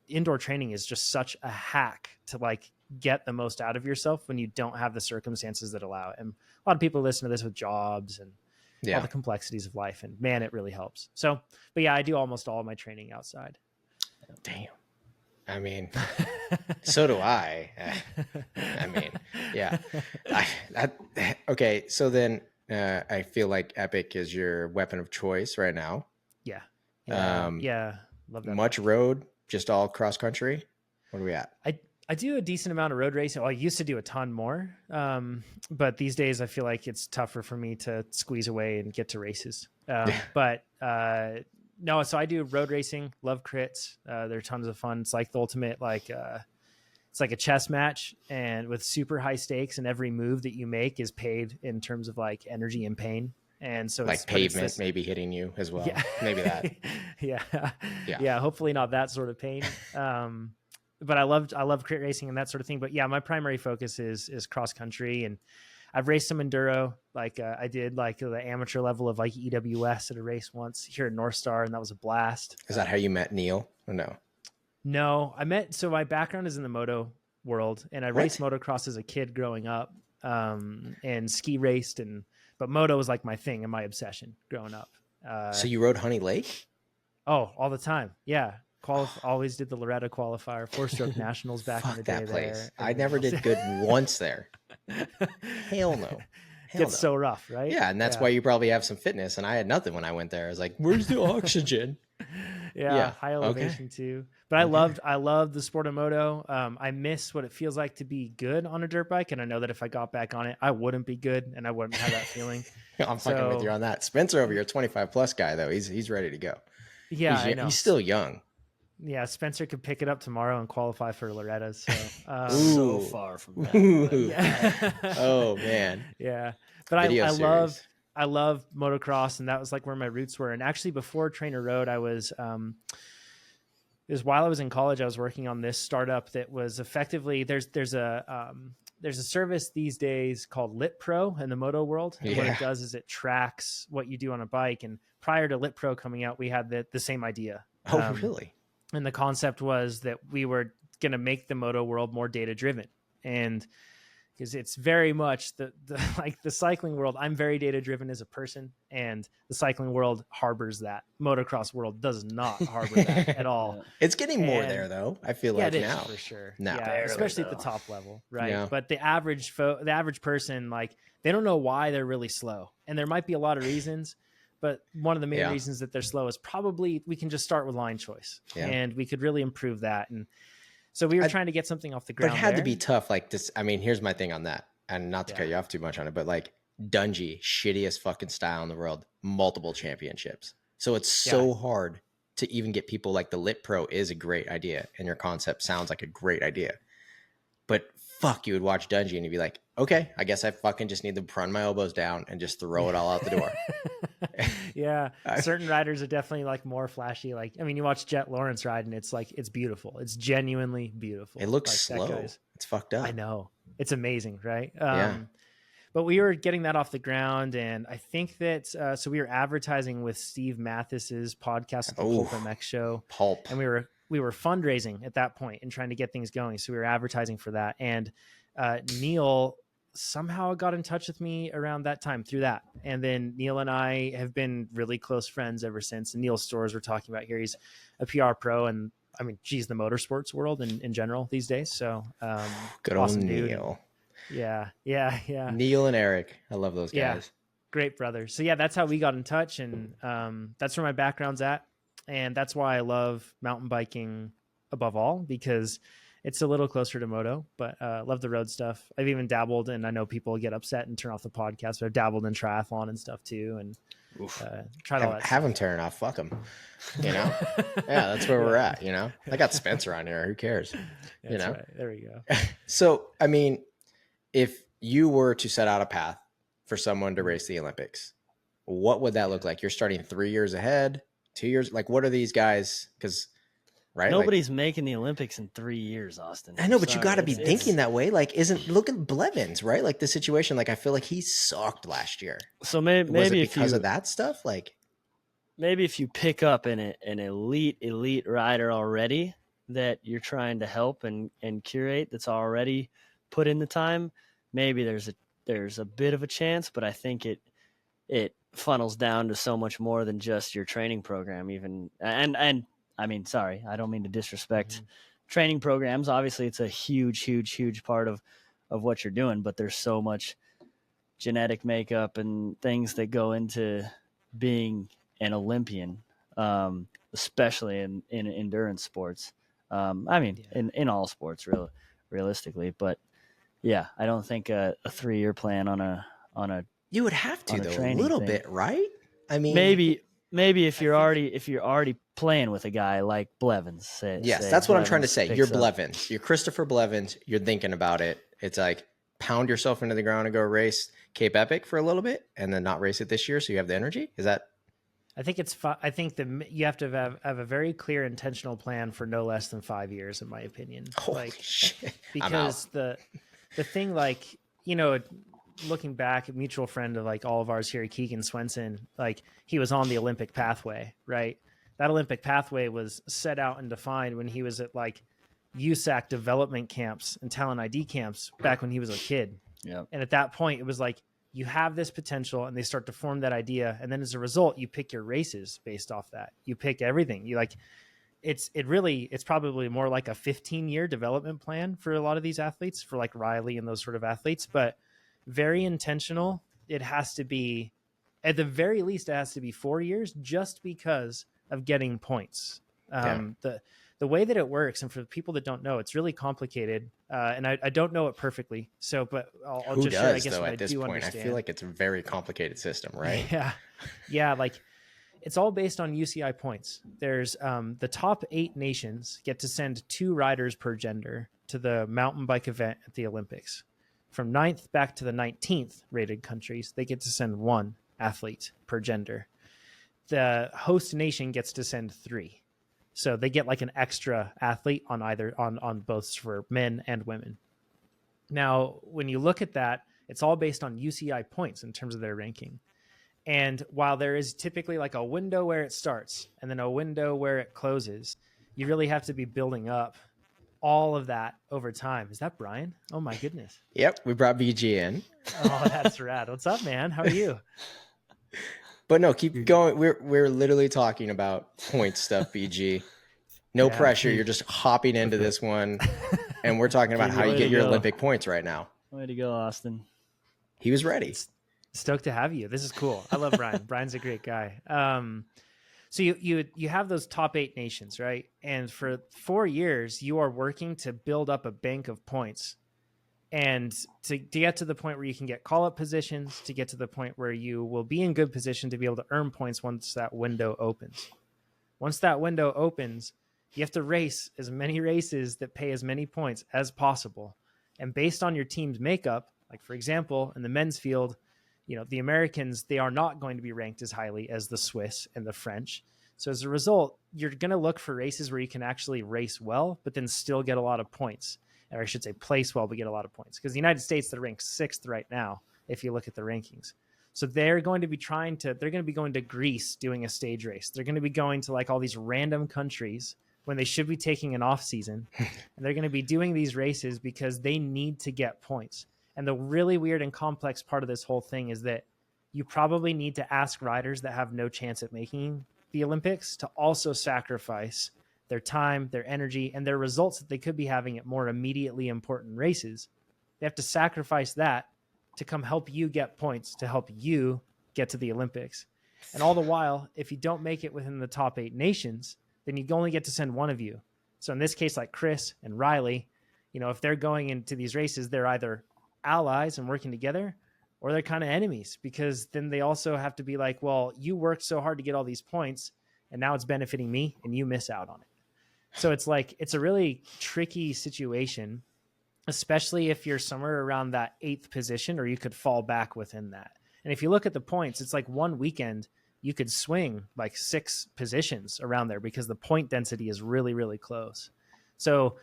indoor training is just such a hack to like get the most out of yourself when you don't have the circumstances that allow it. And a lot of people listen to this with jobs and all the complexities of life, and man, it really helps. So, but yeah, I do almost all of my training outside. Damn. I mean, so do I. I mean, yeah. Okay. So then I feel like Epic is your weapon of choice right now. Yeah. Yeah. Love that. Much road, just all cross country. What are we at? I do a decent amount of road racing. Well, I used to do a ton more. But these days I feel like it's tougher for me to squeeze away and get to races. But no, so I do road racing, love crits. They're tons of fun. It's like the ultimate, it's like a chess match and with super high stakes, and every move that you make is paid in terms of like energy and pain. And so like pavement maybe hitting you as well. Yeah. Maybe that. Yeah. Hopefully not that sort of pain. But I love crit racing and that sort of thing. But yeah, my primary focus is cross country, and I've raced some enduro. Like I did like the amateur level of like EWS at a race once here at North Star, and that was a blast. Is that how you met Neil or no? No, so my background is in the moto world, and I What? raced motocross as a kid growing up, and ski raced, but moto was like my thing and my obsession growing up. So you rode Honey Lake? Oh, all the time. Yeah. Always did the Loretta qualifier, 4-stroke nationals back in the Fuck day that place. there. I never did good once there. Hell no. Hell Gets so rough, right? Yeah, and that's why you probably have some fitness. And I had nothing when I went there. I was like, "Where's the oxygen?" Yeah, high elevation too. But I loved the sport of moto. I miss what it feels like to be good on a dirt bike, and I know that if I got back on it, I wouldn't be good, and I wouldn't have that feeling. I'm fucking with you on that. Spencer over here, 25 plus guy though. He's ready to go. Yeah, I know. He's still young. Yeah, Spencer could pick it up tomorrow and qualify for Loretta. So so far from that. yeah. Oh man. Yeah, but I love motocross, and that was like where my roots were. And actually, before TrainerRoad, I was it was while I was in college. I was working on this startup that was effectively there's a service these days called Lit Pro in the moto world. And what it does is it tracks what you do on a bike. And prior to Lit Pro coming out, we had the same idea. Oh, really? And the concept was that we were going to make the moto world more data driven. And because it's very much like the cycling world, I'm very data driven as a person, and the cycling world harbors that. Motocross world does not harbor that at all. It's getting more there though. I feel like it now is, for sure. No, yeah, barely, especially though. at the top level, right? Yeah. But the average person, like, they don't know why they're really slow, and there might be a lot of reasons. But one of the main reasons that they're slow is probably we can just start with line choice, and we could really improve that. And so we were trying to get something off the ground. But it had to be tough. Like this. I mean, here's my thing on that, and not to cut you off too much on it, but like Dungey, shittiest fucking style in the world, multiple championships. So it's so hard to even get people like the Lit Pro is a great idea, and your concept sounds like a great idea. But fuck, you would watch Dungey and you'd be like, okay, I guess I fucking just need to run my elbows down and just throw it all out the door. Yeah, certain riders are definitely like more flashy. Like, I mean, you watch Jet Lawrence ride and it's like, it's beautiful. It's genuinely beautiful. It looks like, slow. It's fucked up. I know. It's amazing, right? Yeah. But we were getting that off the ground, and I think that so we were advertising with Steve Mathis's podcast, the Pulp MX show, and we were fundraising at that point and trying to get things going. So we were advertising for that, and Neil somehow got in touch with me around that time through that. And then Neil and I have been really close friends ever since. And Neil's stores we're talking about here, he's a PR pro, and I mean, geez, the motorsports world in general these days. So good awesome old dude. Neil. Yeah. Neil and Eric. I love those guys. Yeah. Great brothers. So yeah, that's how we got in touch. And that's where my background's at. And that's why I love mountain biking above all, because it's a little closer to moto, but love the road stuff. I've even dabbled, and I know people get upset and turn off the podcast, but I've dabbled in triathlon and stuff too. And tried all that. Have them turn off. Fuck them. You know? Yeah, that's where we're at. You know, I got Spencer on here. Who cares? That's you know, right. There we go. So, I mean, if you were to set out a path for someone to race the Olympics, what would that look like? You're starting 3 years ahead, 2 years. Like, what are these guys? Because right, nobody's making the Olympics in 3 years, Austin. I know, but you got to be thinking that way. Like, look at Blevins, right? Like the situation. Like, I feel like he sucked last year. So maybe was it because of that stuff? Like, maybe if you pick up an elite rider already that you're trying to help and curate, that's already put in the time, maybe there's a bit of a chance. But I think it funnels down to so much more than just your training program. Even and I mean, sorry, I don't mean to disrespect training programs. Obviously, it's a huge part of what you're doing, but there's so much genetic makeup and things that go into being an Olympian, especially in endurance sports. I mean, in all sports, realistically. But yeah, I don't think a 3-year plan on a you would have to though a little bit, right? I mean, maybe if you're already playing with a guy like Blevins, that's what I'm trying to say. You're Blevins, you're Christopher Blevins. You're thinking about it. It's like pound yourself into the ground and go race Cape Epic for a little bit, and then not race it this year, so you have the energy. Is that? I think it's. I think you have to have a very clear intentional plan for no less than 5 years, in my opinion. Holy shit! Because the thing, like, you know, looking back, a mutual friend of like all of ours here, Keegan Swenson, like he was on the Olympic pathway, right? That Olympic pathway was set out and defined when he was at like USAC development camps and talent ID camps back when he was a kid. Yeah. And at that point, it was like, you have this potential, and they start to form that idea. And then as a result, you pick your races based off that. You pick everything. You like, it's probably more like a 15-year development plan for a lot of these athletes, for like Riley and those sort of athletes, but very intentional. It has to be, at the very least, it has to be 4 years, just because of getting points. The way that it works, and for the people that don't know, it's really complicated, and I don't know it perfectly. So, but I'll Who just does, share, I guess, though, what at I this do point? understand. I feel like it's a very complicated system, right? Yeah. Like, it's all based on UCI points. There's the top 8 nations get to send 2 riders per gender to the mountain bike event at the Olympics. From 9th back to the 19th rated countries, they get to send 1 athlete per gender. The host nation gets to send 3. So they get like an extra athlete on either on both for men and women. Now, when you look at that, it's all based on UCI points in terms of their ranking. And while there is typically like a window where it starts and then a window where it closes, you really have to be building up all of that over time. Is that Brian? Oh my goodness. Yep, we brought BG in. Oh, that's rad. What's up, man? How are you? But no, keep going. We're literally talking about point stuff, BG. No pressure. You're just hopping into this one, and we're talking about how you get your Olympic points right now. Way to go, Austin. He was ready. Stoked to have you. This is cool. I love Brian. Brian's a great guy. So you have those top 8 nations, right? And for 4 years, you are working to build up a bank of points, and to get to the point where you can get call-up positions, to get to the point where you will be in good position to be able to earn points once that window opens. Once that window opens, you have to race as many races that pay as many points as possible. And based on your team's makeup, like for example, in the men's field, the Americans, they are not going to be ranked as highly as the Swiss and the French. So as a result, you're going to look for races where you can actually race well, but then still get a lot of points. Or I should say place well, but get a lot of points. Because the United States, they're ranked 6th right now, if you look at the rankings. So they're going to be going to Greece doing a stage race. They're going to be going to like all these random countries when they should be taking an off season. And they're going to be doing these races because they need to get points. And the really weird and complex part of this whole thing is that you probably need to ask riders that have no chance at making the Olympics to also sacrifice their time, their energy, and their results that they could be having at more immediately important races. They have to sacrifice that to come help you get points, to help you get to the Olympics. And all the while, if you don't make it within the top 8 nations, then you only get to send 1 of you. So in this case, like Chris and Riley, if they're going into these races, they're either allies and working together, or they're kind of enemies, because then they also have to be like, well, you worked so hard to get all these points and now it's benefiting me and you miss out on it. So it's like, it's a really tricky situation, especially if you're somewhere around that 8th position, or you could fall back within that. And if you look at the points, it's like one weekend you could swing like 6 positions around there because the point density is really, really close. So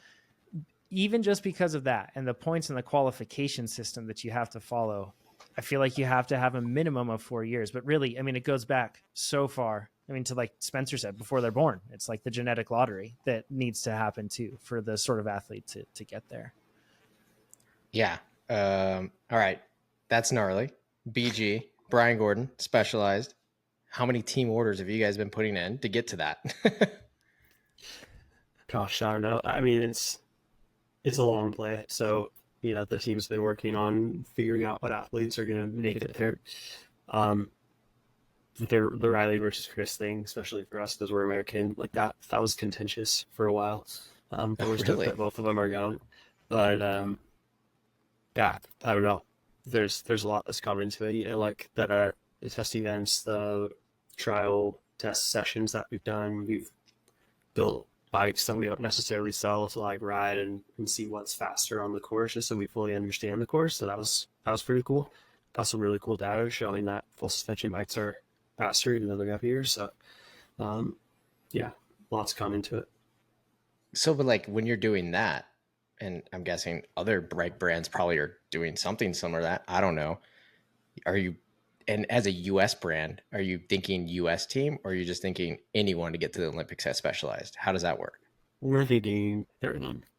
even just because of that and the points and the qualification system that you have to follow, I feel like you have to have a minimum of 4 years. But really, I mean, it goes back so far. I mean, to like Spencer said, before they're born, it's like the genetic lottery that needs to happen too for the sort of athlete to get there. Yeah. All right. That's gnarly. BG, Brian Gordon, Specialized. How many team orders have you guys been putting in to get to that? Gosh, I don't know. I mean, it's a long play. So, the team's been working on figuring out what athletes are going to make it there. The Riley versus Chris thing, especially for us because we're American, like that was contentious for a while. But we're stoked that both of them are young. But yeah, I don't know. There's a lot that's coming into it. Like that are the test events, the trial test sessions that we've done. We've built bikes that we don't necessarily sell to like ride and see what's faster on the course, just so we fully understand the course. So that was pretty cool. Got some really cool data showing that full suspension bikes are faster even though they're heavier. So yeah, lots coming to it. So, but like when you're doing that, and I'm guessing other bike brands probably are doing something similar to that. I don't know. And as a US brand, are you thinking US team, or are you just thinking anyone to get to the Olympics as Specialized? How does that work? we're thinking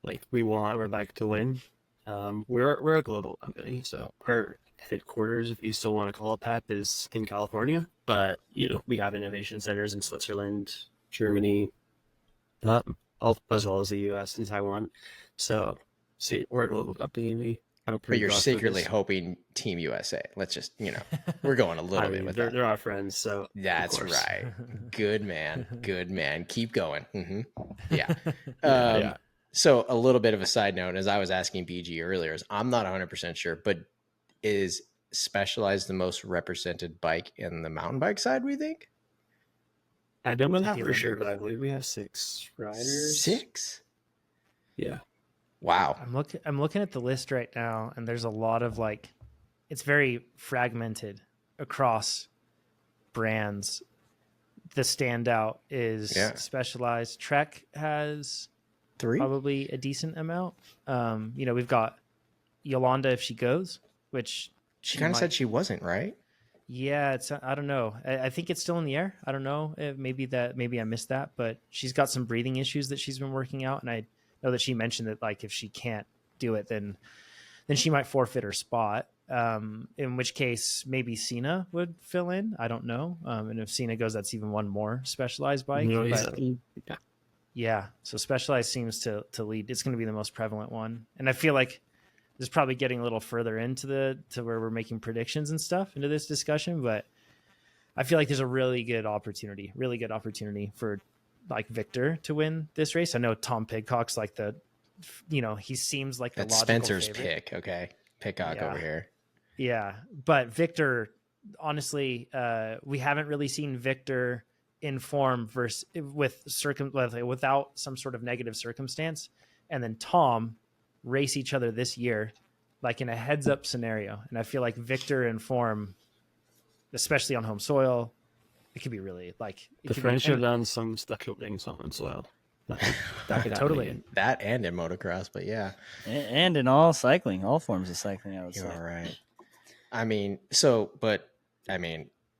like we're back to win. We're a global company, so our headquarters, if you still want to call it that, is in California. But we have innovation centers in Switzerland, Germany, as well as the U.S. and Taiwan. So, see, we're a global company. We have a But pretty you're broad secretly focus. hoping Team USA. Let's just, we're going a little bit with that. They're our friends, so of That's course. right. Good man. Good man. Keep going. Yeah. Yeah. So a little bit of a side note, as I was asking BG earlier, is I'm not 100% sure, but is Specialized the most represented bike in the mountain bike side, we think? I don't know that for sure, but I believe we have 6 riders. 6? Yeah. Wow. I'm looking at the list right now, and there's a lot of it's very fragmented across brands. The standout is Specialized. Trek has 3? probably a decent amount. We've got Yolanda if she goes, which She kind of said she wasn't, right? Yeah, I don't know. I think it's still in the air. I don't know. Maybe I missed that, but she's got some breathing issues that she's been working out, and I know that she mentioned that if she can't do it, then she might forfeit her spot. In which case maybe Cena would fill in. I don't know. And if Cena goes, that's even one more Specialized bike. Yeah. So Specialized seems to lead. It's going to be the most prevalent one, and I feel like this is probably getting a little further into where we're making predictions and stuff into this discussion, but I feel like there's a really good opportunity for Victor to win this race. I know Tom Pidcock's he seems like the That's logical Spencer's favorite. pick. Okay. Pidcock over here. Yeah. But Victor, honestly, we haven't really seen Victor in form without some sort of negative circumstance. And then Tom race each other this year, in a heads up scenario. And I feel like Victor in form, especially on home soil, it could be really the French have done some stuck openings on home soil. That could totally. That and in motocross, but yeah. And in all cycling, all forms of cycling, I would say. You're right.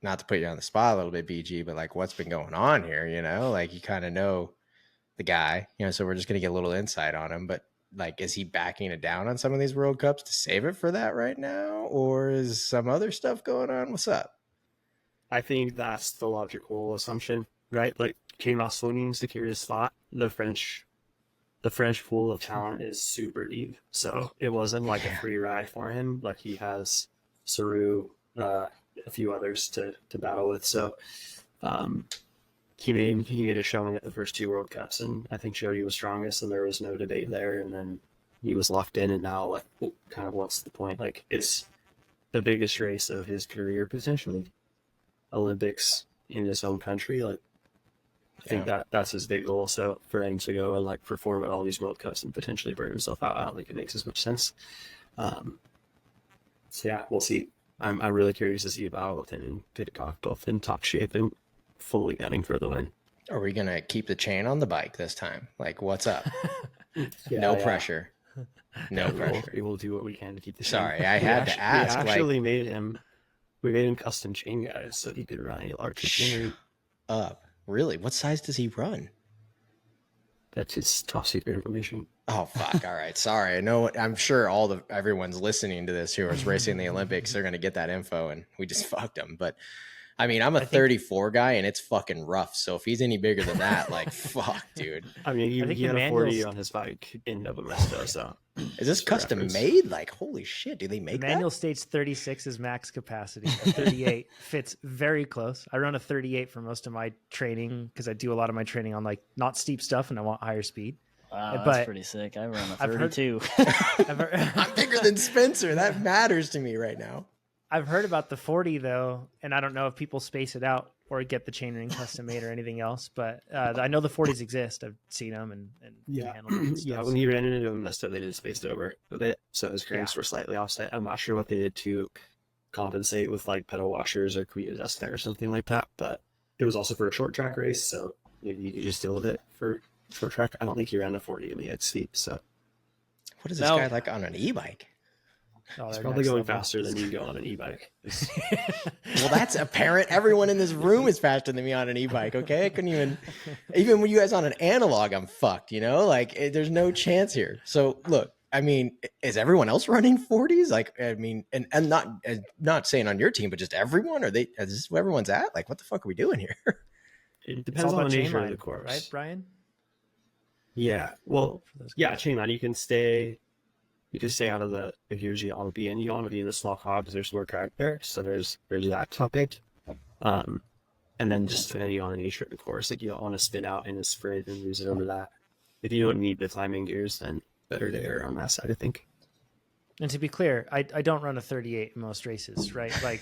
Not to put you on the spot a little bit, BG, but what's been going on here, you kind of know the guy, so we're just going to get a little insight on him, but is he backing it down on some of these World Cups to save it for that right now? Or is some other stuff going on? What's up? I think that's the logical assumption, right? King Oslo needs to carry his spot. The French pool of talent is super deep. So it wasn't a free ride for him. He has Saru, a few others to battle with. So he made a showing at the first 2 World Cups, and I think showed he was strongest, and there was no debate there. And then he was locked in, and now kind of what's the point? It's the biggest race of his career potentially. Olympics in his own country. I think that's his big goal. So for him to go and perform at all these World Cups and potentially burn himself out, I don't think it makes as much sense. So yeah, we'll see. I'm really curious to see about him and Pidcock both in top shape and fully gunning for the win. Are we gonna keep the chain on the bike this time? What's up? No pressure. No pressure. We will do what we can to keep the chain. Sorry, I had to ask. We actually made him custom chain guys so he could run a large chainring. Really? What size does he run? That's his top secret information. Oh fuck! All right, sorry. I know. I'm sure everyone's listening to this who is racing the Olympics. They're gonna get that info, and we just fucked them. But I'm a 34 guy, and it's fucking rough. So if he's any bigger than that, fuck, dude. He had a 40 on his bike in Nova Vista. So is this custom made? Holy shit! Do they make that? Manual states 36 is max capacity. A 38 fits very close. I run a 38 for most of my training because I do a lot of my training on not steep stuff, and I want higher speed. Wow, that's pretty sick. I run a 32. I'm bigger than Spencer. That matters to me right now. I've heard about the 40 though, and I don't know if people space it out or get the chainring custom made or anything else, but I know the 40s exist. I've seen them and handled them and stuff. Yeah, when he ran into them, they did spaced over a bit, so his cranks were slightly offset. I'm not sure what they did to compensate with pedal washers or Kuya Dustin or something like that, but it was also for a short track race, so you just deal with it for short track. I don't think he ran a 40 in the head steep. So what is this guy on an e-bike? Oh, It's they're probably next going level. faster than you go on an e-bike. Well, that's apparent. Everyone in this room is faster than me on an e-bike. Okay, I couldn't even when you guys on an analog, I'm fucked. Like there's no chance here. So look, I mean, is everyone else running 40s? Like, I mean, and not saying on your team, but just everyone. Is this where everyone's at? Like, what the fuck are we doing here? It It's depends all on about the chain nature of line, the course, right, Brian? Yeah. Well, For those yeah, guys. chain line. You can stay out of the, if you want to be in, you want to be in the small cogs. There's more track there, so there's that topic. And then just depending on the nature of the course, like you don't want to spin out in a sprint and lose it over that. If you don't need the climbing gears, then better to err on that side, I think. And to be clear, I don't run a 38 in most races, right? Like,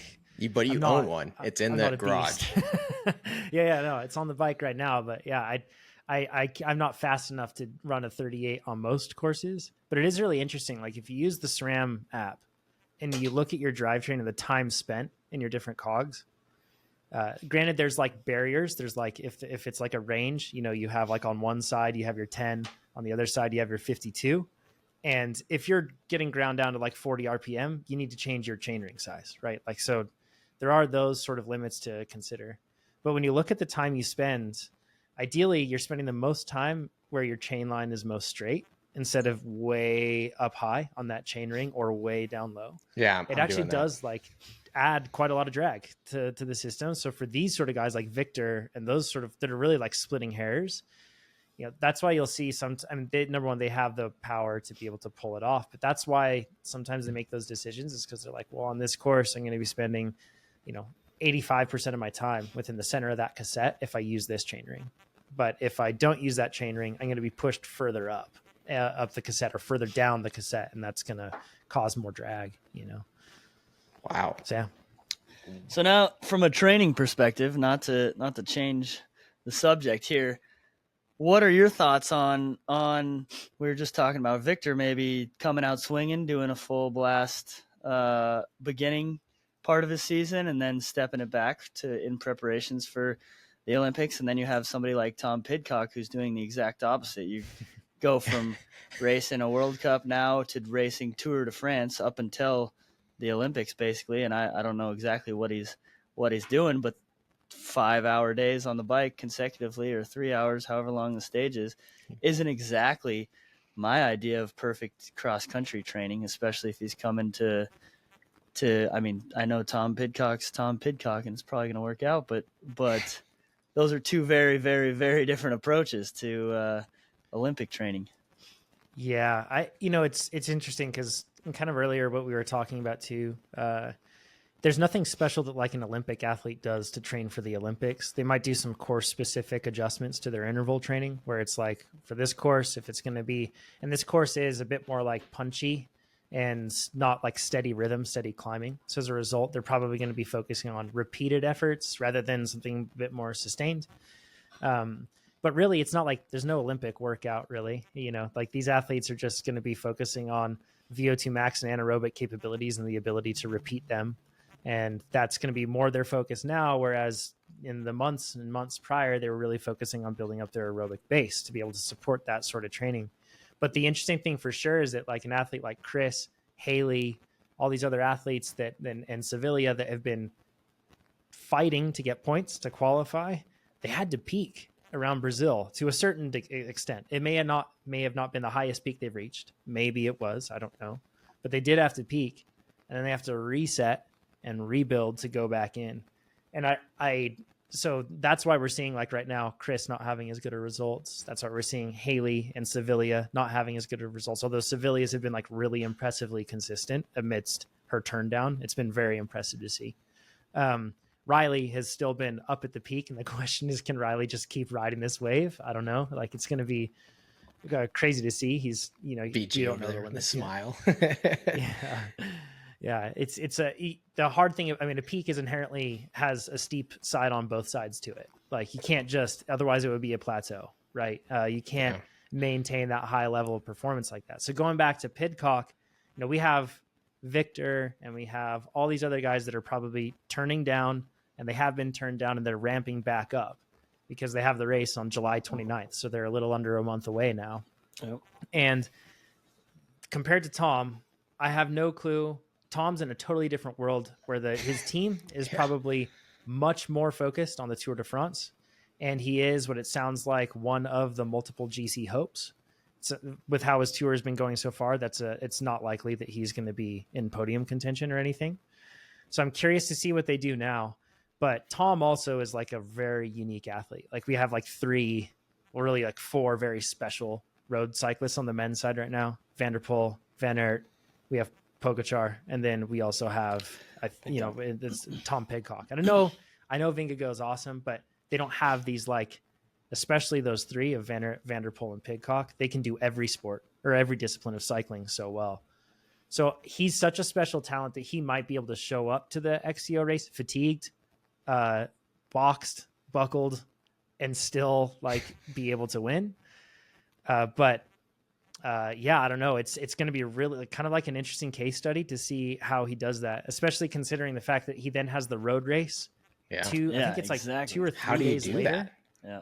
But you I'm own not- one. It's in I'm the not a garage. beast. yeah, no, it's on the bike right now. But yeah, I'm not fast enough to run a 38 on most courses. But it is really interesting. Like if you use the SRAM app and you look at your drivetrain and the time spent in your different cogs. Granted, there's like barriers. There's like if it's like a range, you have like on one side you have your 10, on the other side you have your 52. And if you're getting ground down to like 40 RPM, you need to change your chainring size, right? Like, so there are those sort of limits to consider. But when you look at the time you spend, ideally you're spending the most time where your chain line is most straight instead of way up high on that chain ring or way down low. Yeah, It actually does like add quite a lot of drag to the system. So for these sort of guys like Victor and those sort of that are really like splitting hairs, that's why you'll see number one, they have the power to be able to pull it off, but that's why sometimes they make those decisions is because they're like, well, on this course, I'm going to be spending, 85% of my time within the center of that cassette if I use this chain ring. But if I don't use that chain ring, I'm going to be pushed further up the cassette or further down the cassette. And that's going to cause more drag, Wow. So, yeah. So now from a training perspective, not to change the subject here, what are your thoughts on we were just talking about Victor maybe coming out swinging, doing a full blast beginning part of his season and then stepping it back in preparations for the Olympics, and then you have somebody like Tom Pidcock who's doing the exact opposite. You go from racing a World Cup now to racing Tour de France up until the Olympics basically, and I don't know exactly what he's doing, but 5-hour days on the bike consecutively or 3 hours, however long the stage is, isn't exactly my idea of perfect cross-country training, especially if he's coming to I mean, I know Tom Pidcock's Tom Pidcock and it's probably going to work out, but those are two very, very, very different approaches to Olympic training. Yeah, it's interesting because kind of earlier what we were talking about too, there's nothing special that like an Olympic athlete does to train for the Olympics. They might do some course specific adjustments to their interval training where it's like for this course, if it's going to be, and this course is a bit more like punchy and not like steady rhythm, steady climbing. So as a result, they're probably going to be focusing on repeated efforts rather than something a bit more sustained. But really, it's not like there's no Olympic workout really, like these athletes are just going to be focusing on VO2 max and anaerobic capabilities and the ability to repeat them. And that's going to be more their focus now. Whereas in the months and months prior, they were really focusing on building up their aerobic base to be able to support that sort of training. But the interesting thing for sure is that like an athlete like Chris, Haley, all these other athletes and Sevilla that have been fighting to get points to qualify, they had to peak around Brazil to a certain extent. It may have not been the highest peak they've reached. Maybe it was, I don't know, but they did have to peak and then they have to reset and rebuild to go back in. And so that's why we're seeing like right now, Chris not having as good of results. That's why we're seeing Haley and Sevilla not having as good of results. Although Sevilla's have been like really impressively consistent amidst her turn down. It's been very impressive to see. Riley has still been up at the peak. And the question is, can Riley just keep riding this wave? I don't know. Like it's going to be crazy to see. He's, BG over there with a smile. Yeah. It's the hard thing. I mean, a peak is inherently has a steep side on both sides to it. Like you can't otherwise it would be a plateau, right? You can't maintain that high level of performance like that. So going back to Pidcock, we have Victor and we have all these other guys that are probably turning down and they have been turned down and they're ramping back up because they have the race on July 29th. So they're a little under a month away now. Yep. And compared to Tom, I have no clue. Tom's in a totally different world where his team is probably much more focused on the Tour de France, and he is what it sounds like one of the multiple GC hopes. So with how his tour has been going so far, it's not likely that he's going to be in podium contention or anything. So I'm curious to see what they do now. But Tom also is like a very unique athlete. Like we have like four very special road cyclists on the men's side right now: Van der Poel, Van Aert, we have Pogacar, and then we also have it's Tom Pidcock. And I know Vingegaard is awesome, but they don't have these, like, especially those three of Van der Poel and Pidcock. They can do every sport or every discipline of cycling so well. So he's such a special talent that he might be able to show up to the XCO race fatigued, boxed, buckled, and still like be able to win. But I don't know. It's going to be really kind of like an interesting case study to see how he does that, especially considering the fact that he then has the road race. I think it's like 2 or 3 days later. That? Yeah.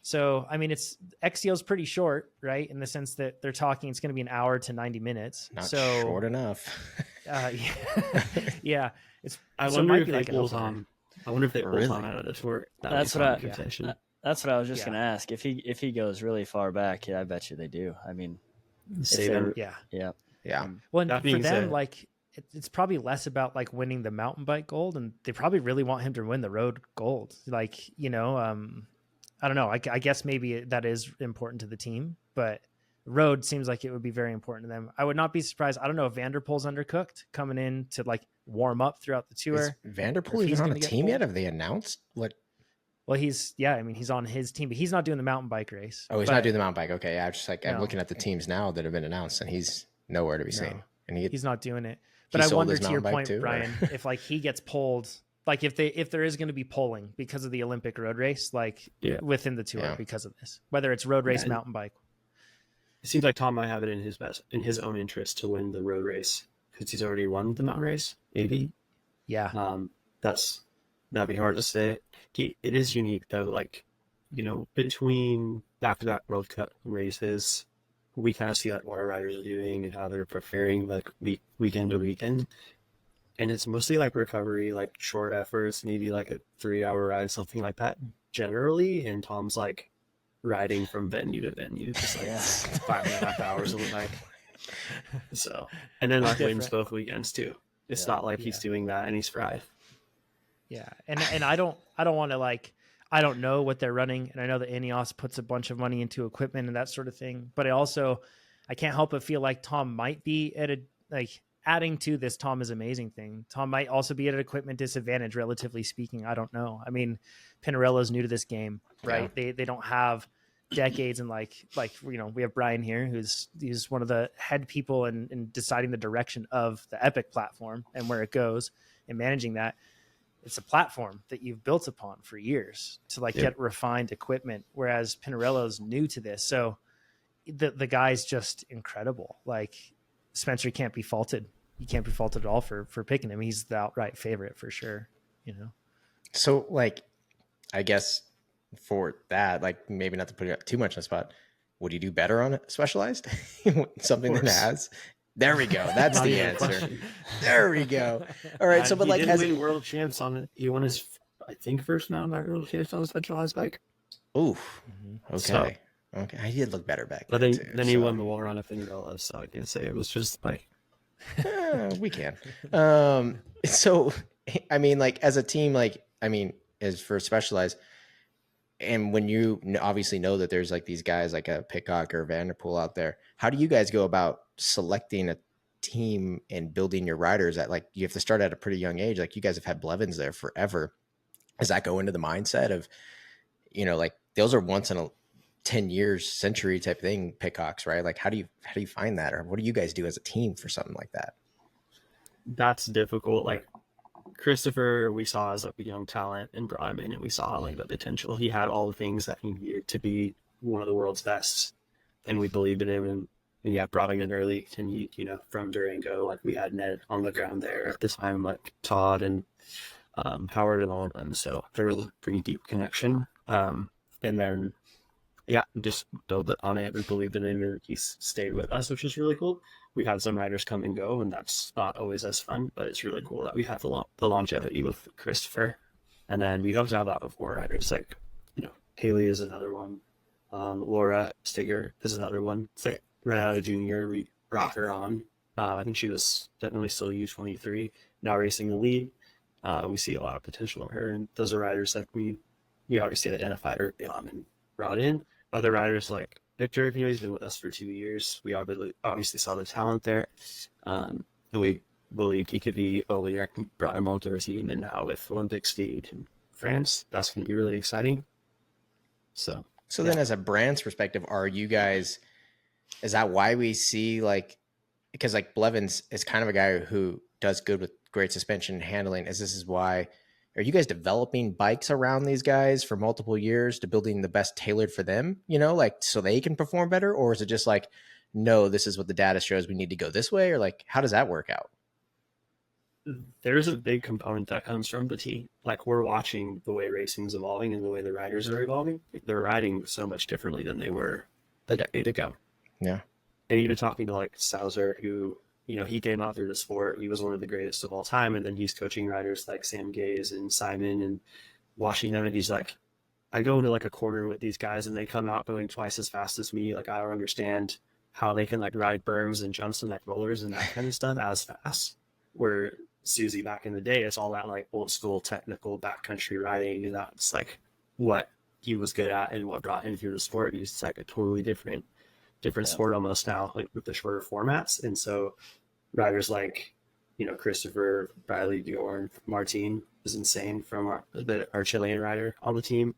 So, I mean, XCO's pretty short, right? In the sense that they're talking, it's going to be an hour to 90 minutes. Not so short enough. Yeah. I wonder if they pull Tom. I wonder if they pull Tom out of the tour. That's what I was just going to ask. If he goes really far back, I bet you they do. I mean, save him. Yeah. Well, and for them, like, it's probably less about like winning the mountain bike gold, and they probably really want him to win the road gold. Like, I don't know. I guess maybe that is important to the team, but road seems like it would be very important to them. I would not be surprised. I don't know if Van der Poel's undercooked coming in to like warm up throughout the tour. Is Van der Poel even on a team yet? Have they announced what? Well, he's on his team, but he's not doing the mountain bike race. Oh, he's not doing the mountain bike. Okay. Yeah. I'm just like, I'm looking at the teams now that have been announced, and he's nowhere to be seen. And he's not doing it. But I wonder, to your point, Brian, if like he gets pulled, like if there is going to be polling because of the Olympic road race, like within the tour because of this, whether it's road race, mountain bike. It seems like Tom might have it in his own interest to win the road race because he's already won the mountain race. Maybe. Yeah. That'd be hard to say. It is unique though. Like, between back-to-back World Cup races, we kind of see like what our riders are doing and how they're preparing like weekend to weekend. And it's mostly like recovery, like short efforts, maybe like a 3-hour ride, something like that generally. And Tom's like riding from venue to venue, just like 5.5 hours of the night. So, and then like wins both weekends too. It's not like he's doing that and he's fried. Yeah. And I don't want to like, I don't know what they're running. And I know that Ineos puts a bunch of money into equipment and that sort of thing. But I can't help but feel like Tom might be at adding to this Tom is amazing thing. Tom might also be at an equipment disadvantage, relatively speaking. I don't know. I mean, Pinarello's new to this game, right? Yeah. They don't have decades, and like we have Brian here, he's one of the head people in deciding the direction of the Epic platform and where it goes and managing that. It's a platform that you've built upon for years to get refined equipment, whereas Pinarello's new to this. So the guy's just incredible. Like, Spencer can't be faulted. He can't be faulted at all for picking him. He's the outright favorite for sure, So, like, I guess for that, like, maybe not to put it too much on the spot, would you do better on it, Specialized? Something that has... There we go. That's the answer. There we go. All right. So, but like, as win world champs on it, he won his, I think, first mountain bike world champs on a Specialized bike. Oof. Okay. So, okay. I did look better back then. But then he won the war on a Fingerella, so I can't say it was just like. We can. So, I mean, like, as a team, like, I mean, as for Specialized, and when you obviously know that there's like these guys like a Pidcock or Van der Poel out there, how do you guys go about selecting a team and building your riders at, like, you have to start at a pretty young age? Like, you guys have had Blevins there forever. Does that go into the mindset of, like, those are once in a 10 years century type thing, Pidcocks, right? Like, how do you find that? Or what do you guys do as a team for something like that? That's difficult. Like, Christopher, we saw as a young talent and brought him in, and we saw like the potential. He had all the things that he needed to be one of the world's best, and we believed in him. And brought him in early. And he, from Durango, like, we had Ned on the ground there at the time, like Todd and Howard and all of them. So there was a pretty deep connection. And then yeah, just built it on it and believed in it, and he's stayed with us, which is really cool. We had some riders come and go, and that's not always as fun, but it's really cool that we have the longevity with Christopher. And then we also have that with more riders, like, Haley is another one. Laura Stigger is another one. It's like right out of junior, we brought her on. I think she was definitely still U23, now racing the league. We see a lot of potential in her, and those are riders that we obviously identified early on and brought in. Other riders like Victor, he's been with us for 2 years. We obviously saw the talent there, and we believed he could be earlier. Brought him onto our team, and now with Olympic stage in France, that's going to be really exciting. So then as a brand's perspective, are you guys, is that why we see because Blevins is kind of a guy who does good with great suspension handling, this is why, are you guys developing bikes around these guys for multiple years to building the best tailored for them, so they can perform better? Or is it just no, this is what the data shows, we need to go this way? Or how does that work out? There's a big component that comes from the team. We're watching the way racing's evolving and the way the riders are evolving. They're riding so much differently than they were a decade ago. Yeah. And even talking to Sauser, who, he came out through the sport. He was one of the greatest of all time. And then he's coaching riders like Sam Gaze and Simon and watching them. And he's like, I go into a corner with these guys and they come out going twice as fast as me. I don't understand how they can ride berms and jumps and rollers and that kind of stuff as fast. Where Susie back in the day, it's all that old school technical backcountry riding, and that's what he was good at and what brought him through the sport. He's a totally different sport almost now, with the shorter formats. And so riders Christopher, Riley, Bjorn, Martin is insane from our Chilean rider on the team.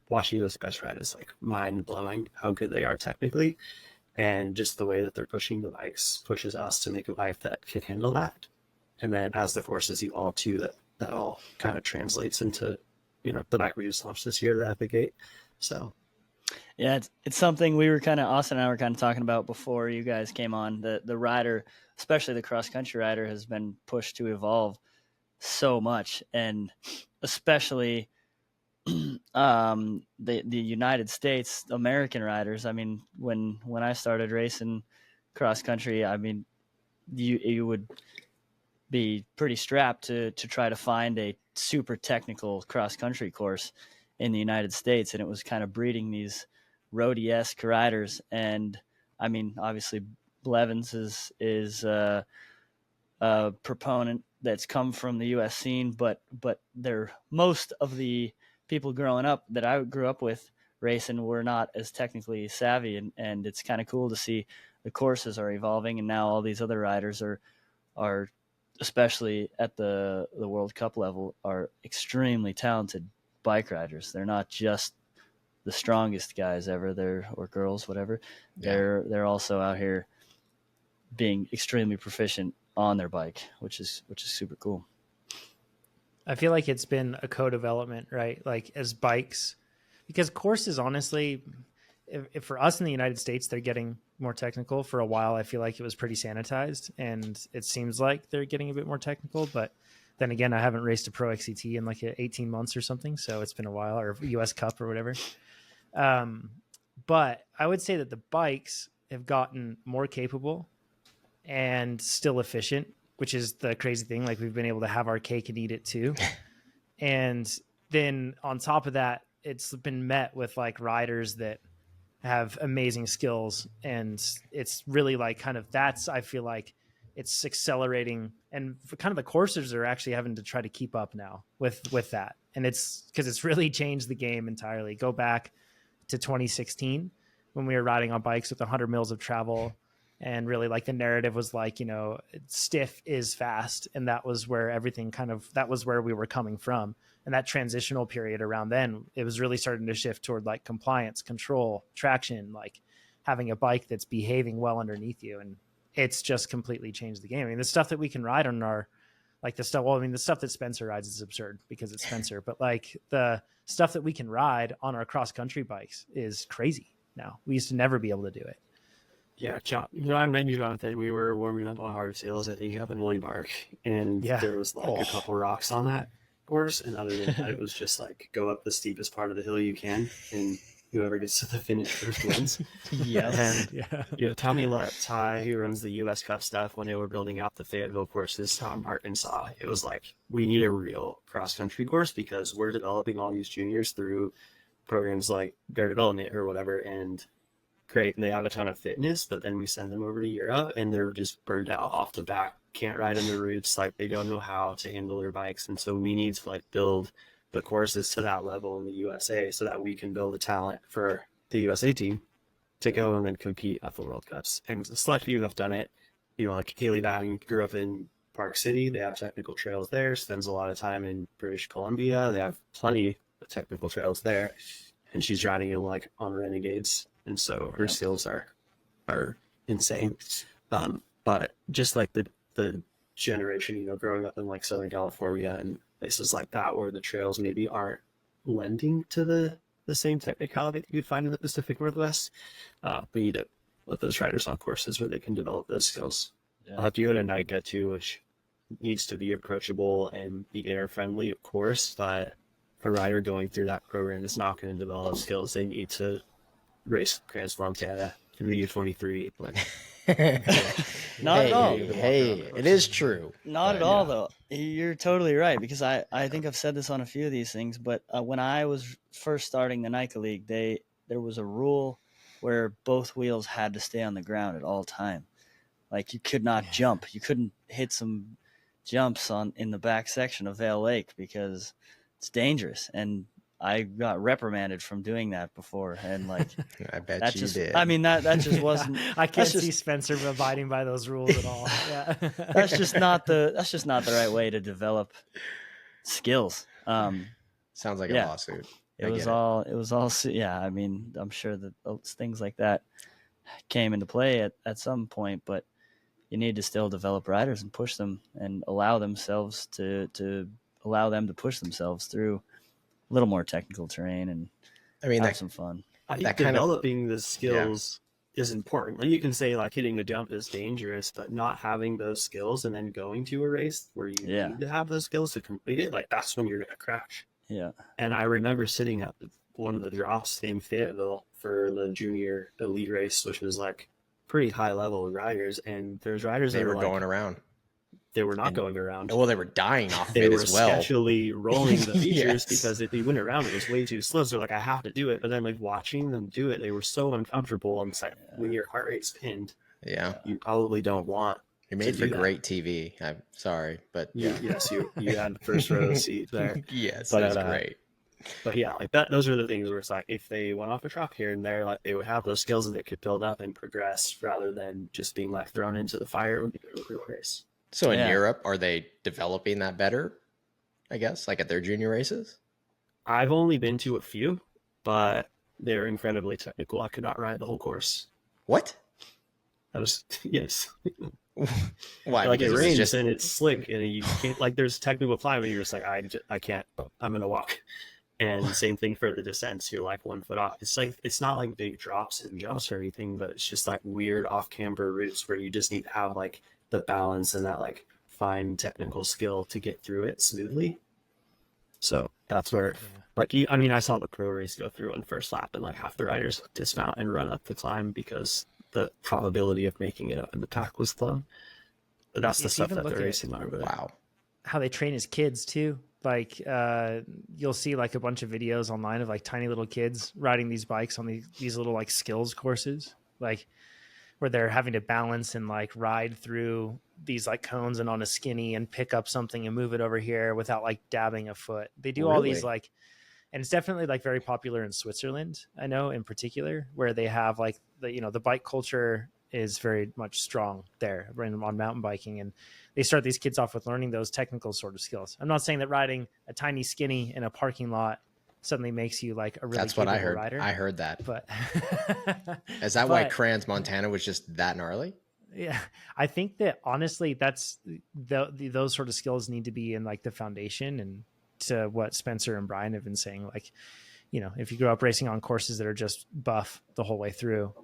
Watching those guys ride is mind blowing how good they are technically, and just the way that they're pushing the bikes pushes us to make a bike that can handle that. And then as the courses evolve too, that all kind of translates into, the bike we just launched this year, the Epic 8. So, yeah, it's something Austin and I were kind of talking about before you guys came on. The rider, especially the cross country rider, has been pushed to evolve so much, and especially the United States American riders. I mean, when I started racing cross country, I mean, you would be pretty strapped to try to find a super technical cross country course in the United States. And it was kind of breeding these roadie-esque riders. And I mean, obviously Blevins is a proponent that's come from the US scene, but most of the people growing up that I grew up with racing were not as technically savvy. And it's kind of cool to see the courses are evolving. And now all these other riders are especially at the World Cup level, are extremely talented bike riders. They're not just the strongest guys ever, or girls, whatever. Yeah. They're also out here being extremely proficient on their bike, which is super cool. I feel like it's been a co-development, right? As bikes, because courses, honestly, if for us in the United States, they're getting more technical. For a while, I feel like it was pretty sanitized, and it seems like they're getting a bit more technical. But then again, I haven't raced a Pro XCT in 18 months or something, so it's been a while, or US Cup or whatever. But I would say that the bikes have gotten more capable and still efficient, which is the crazy thing. We've been able to have our cake and eat it too. And then on top of that, it's been met with riders that have amazing skills, and it's really I feel like it's accelerating, and for kind of the coursers are actually having to try to keep up now with that. And it's because it's really changed the game entirely. Go back to 2016 when we were riding on bikes with 100 mils of travel, and really the narrative was stiff is fast. And that was where everything that was where we were coming from. And that transitional period around then, it was really starting to shift toward compliance, control, traction, having a bike that's behaving well underneath you. And it's just completely changed the game. I mean, the stuff that we can ride on our, the stuff that Spencer rides is absurd because it's Spencer, but the stuff that we can ride on our cross country bikes is crazy now. We used to never be able to do it. Yeah, John, I met you, Jonathan. We were warming up on hard sails, I think, up in William Park, and there was a couple rocks on that course, and other than that, it was just go up the steepest part of the hill you can, and whoever gets to the finish first wins. Yes. And Tommy Ty, who runs the US Cup stuff, when they were building out the Fayetteville courses, Tom Martin saw it was like, we need a real cross country course because we're developing all these juniors through programs like Bear Development or whatever, and great, and they have a ton of fitness, but then we send them over to Europe and they're just burned out off the back, can't ride on the routes, like they don't know how to handle their bikes. And so we need to like build the courses to that level in the USA so that we can build a talent for the USA team to go and then compete at the World Cups. And select few have done it. Like Kaylee Downing grew up in Park City. They have technical trails there, spends a lot of time in British Columbia. They have plenty of technical trails there. And she's riding in like on Renegades. And so her skills are insane. But just like the generation, growing up in like Southern California and places like that where the trails maybe aren't lending to the same technicality that you'd find in the Pacific Northwest, we need to let those riders on courses where they can develop those skills. If you go to NICA too, which needs to be approachable and beginner friendly, of course, but a rider going through that program is not going to develop skills they need to race Grand Slam Canada in the U23. Not at all. Hey, it is true. Not at all, though. You're totally right, because I think I've said this on a few of these things, but when I was first starting the NICA League, there was a rule where both wheels had to stay on the ground at all time. Like, you could not jump. You couldn't hit some jumps in the back section of Vale Lake because it's dangerous. And I got reprimanded from doing that before, and like I bet you did. I mean, that just wasn't. I can't see Spencer abiding by those rules at all. Yeah, that's just not the right way to develop skills. Sounds like a lawsuit. It was all. Yeah, I mean, I'm sure that things like that came into play at some point, but you need to still develop riders and push them and allow them to push themselves through a little more technical terrain and have some fun. I think developing the skills is important. Like, you can say like hitting the jump is dangerous, but not having those skills and then going to a race where you need to have those skills to complete it, like that's when you're going to crash. Yeah. And I remember sitting at one of the drops in Fayetteville for the junior elite race, which was like pretty high level riders, and there's riders they that were going around. They were not going around. Well, they were dying off it as well. They were sketchily rolling the features because if they went around, it was way too slow. So like, I have to do it. But then like watching them do it, they were so uncomfortable. And it's like, when your heart rate's pinned, you probably don't want. You're made for great TV. I'm sorry, but yes, you had the first row seat there. Yes, that's great. But yeah, like that. Those are the things where it's like, if they went off a truck here and there, like they would have those skills that they could build up and progress, rather than just being like thrown into the fire when they go to a real race. So in Europe, are they developing that better, I guess, like at their junior races? I've only been to a few, but they're incredibly technical. I could not ride the whole course. What? Yes. Why? Like, it rains and it's slick and you can't, like, there's technical climbing. You're just like, I can't, I'm going to walk. And same thing for the descents. You're like 1 foot off. It's like, it's not like big drops and jumps or anything, but it's just like weird off camber routes where you just need to have like the balance and that like fine technical skill to get through it smoothly. So that's where, like, I saw the pro race go through on first lap and like half the riders dismount and run up the climb because the probability of making it up in the pack was low. But that's the stuff that they're racing over there. Wow. How they train as kids too. Like, you'll see like a bunch of videos online of like tiny little kids riding these bikes on these little like skills courses, like where they're having to balance and like ride through these like cones and on a skinny and pick up something and move it over here without like dabbing a foot. They do all these like, and it's definitely like very popular in Switzerland, I know, in particular, where they have like the bike culture is very much strong there on mountain biking. And they start these kids off with learning those technical sort of skills. I'm not saying that riding a tiny skinny in a parking lot suddenly makes you like a really That's what I heard. rider. I heard that. But is that why Crans, Montana was just that gnarly? Yeah, I think that honestly, that's those sort of skills need to be in like the foundation. And to what Spencer and Brian have been saying, like, if you grow up racing on courses that are just buff the whole way through,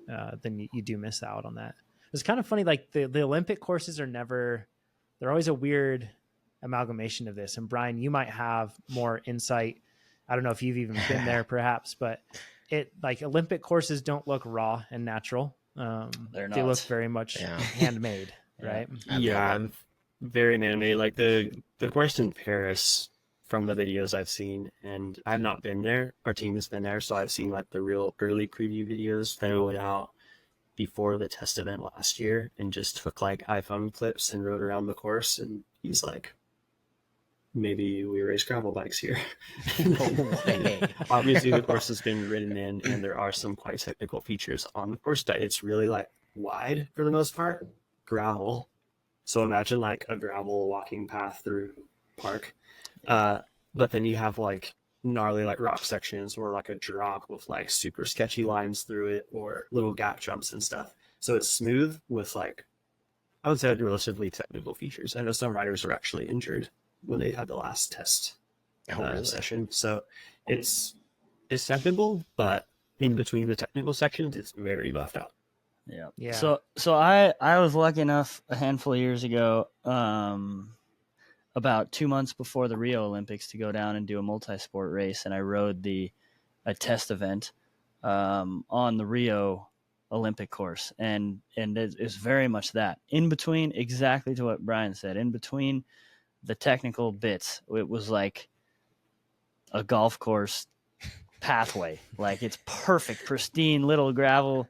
then you do miss out on that. It's kind of funny. Like the Olympic courses they're always a weird amalgamation of this. And Brian, you might have more insight. I don't know if you've even been there perhaps, but it like Olympic courses don't look raw and natural. They're They look not. very much Yeah. handmade, right? Yeah, very man-made. Like the course in Paris, from the videos I've seen, and I've not been there. Our team has been there, so I've seen like the real early preview videos that went out before the test event last year, and just took like iPhone clips and rode around the course. And he's like, maybe we race gravel bikes here. Obviously, the course has been ridden in, and there are some quite technical features on the course. That it's really like wide for the most part, gravel. So imagine like a gravel walking path through park. But then you have like gnarly like rock sections or like a drop with like super sketchy lines through it or little gap jumps and stuff. So it's smooth with like, I would say relatively technical features. I know some riders were actually injured when they had the last test session. So it's technical, but in between the technical sections, it's very left out. Yeah. So I was lucky enough a handful of years ago, about 2 months before the Rio Olympics, to go down and do a multi-sport race, and I rode a test event on the Rio Olympic course, and it's very much that in between, exactly to what Brian said, in between the technical bits, it was like a golf course pathway. Like it's perfect, pristine little gravel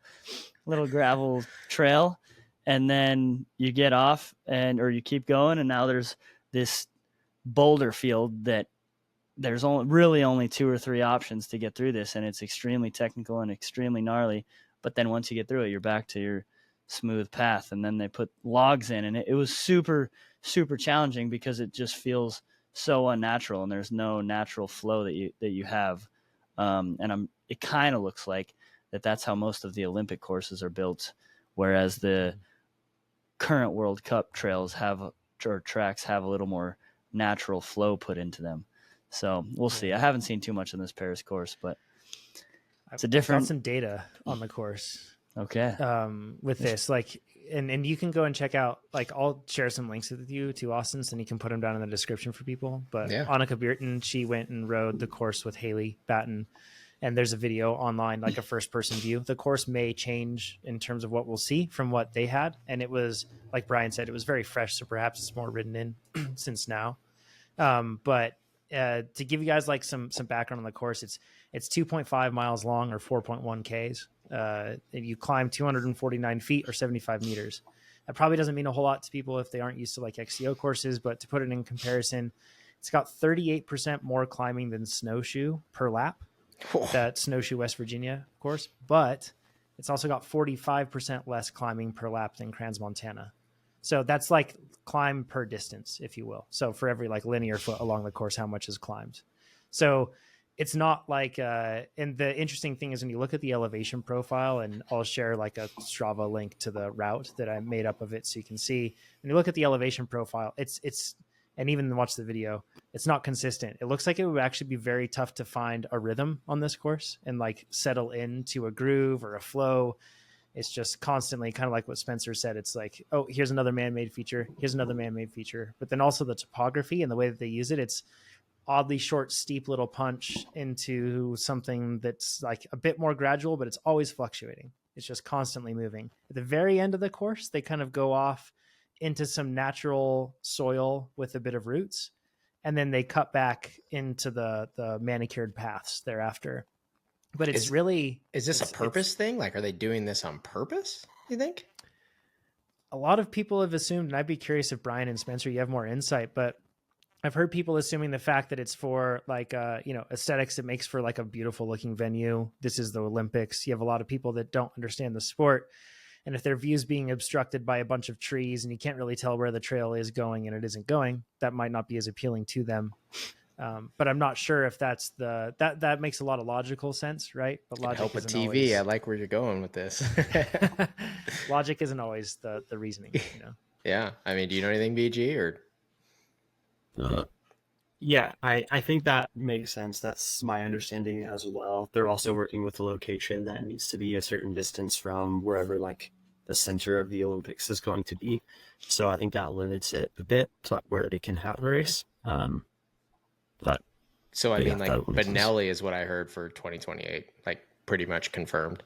trail, and then you get off or you keep going, and now there's this boulder field that there's only 2 or 3 options to get through this, and it's extremely technical and extremely gnarly. But then once you get through it, you're back to your smooth path, and then they put logs in, and it was super, super challenging because it just feels so unnatural, and there's no natural flow that you have. It kind of looks like that's how most of the Olympic courses are built, whereas the current World Cup trails or tracks have a little more natural flow put into them. So we'll see. I haven't seen too much in this Paris course, but it's a different. I've got some data on the course. Okay. With this, like, and you can go and check out, like, I'll share some links with you to Austin's, and you can put them down in the description for people. But Annika Bierton, she went and rode the course with Haley Batten, and there's a video online, like a first person view. The course may change in terms of what we'll see from what they had. And it was, like Brian said, it was very fresh. So perhaps it's more ridden in since now. But to give you guys like some background on the course, it's 2.5 miles long or 4.1 Ks. You climb 249 feet or 75 meters. That probably doesn't mean a whole lot to people if they aren't used to like XCO courses, but to put it in comparison, it's got 38% more climbing than snowshoe per lap. That Snowshoe, West Virginia course, but it's also got 45% less climbing per lap than Crans Montana. So that's like climb per distance, if you will. So for every like linear foot along the course, how much is climbed. So it's not like, and the interesting thing is when you look at the elevation profile, and I'll share like a Strava link to the route that I made up of it. So you can see when you look at the elevation profile, it's, and even watch the video, it's not consistent. It looks like it would actually be very tough to find a rhythm on this course and like settle into a groove or a flow. It's just constantly kind of like what Spencer said. It's like, oh, here's another man-made feature. Here's another man-made feature. But then also the topography and the way that they use it, it's oddly short, steep little punch into something that's like a bit more gradual, but it's always fluctuating. It's just constantly moving. At the very end of the course, they kind of go off into some natural soil with a bit of roots, and then they cut back into the manicured paths thereafter. But it's is this a purpose thing? Like, are they doing this on purpose, you think? A lot of people have assumed, and I'd be curious if Brian and Spencer, you have more insight, but I've heard people assuming the fact that it's for like, aesthetics. It makes for like a beautiful looking venue. This is the Olympics. You have a lot of people that don't understand the sport. And if their view is being obstructed by a bunch of trees and you can't really tell where the trail is going and it isn't going, that might not be as appealing to them. But I'm not sure if that's that makes a lot of logical sense, right? But logic help with isn't TV. always... I like where you're going with this. Logic isn't always the reasoning, you know? Yeah. I mean, do you know anything, BG, or? Yeah, I think that makes sense. That's my understanding as well. They're also working with a location that needs to be a certain distance from wherever like the center of the Olympics is going to be. So I think that limits it a bit to where they can have a race. So I mean, like Benelli is what I heard for 2028. Like pretty much confirmed.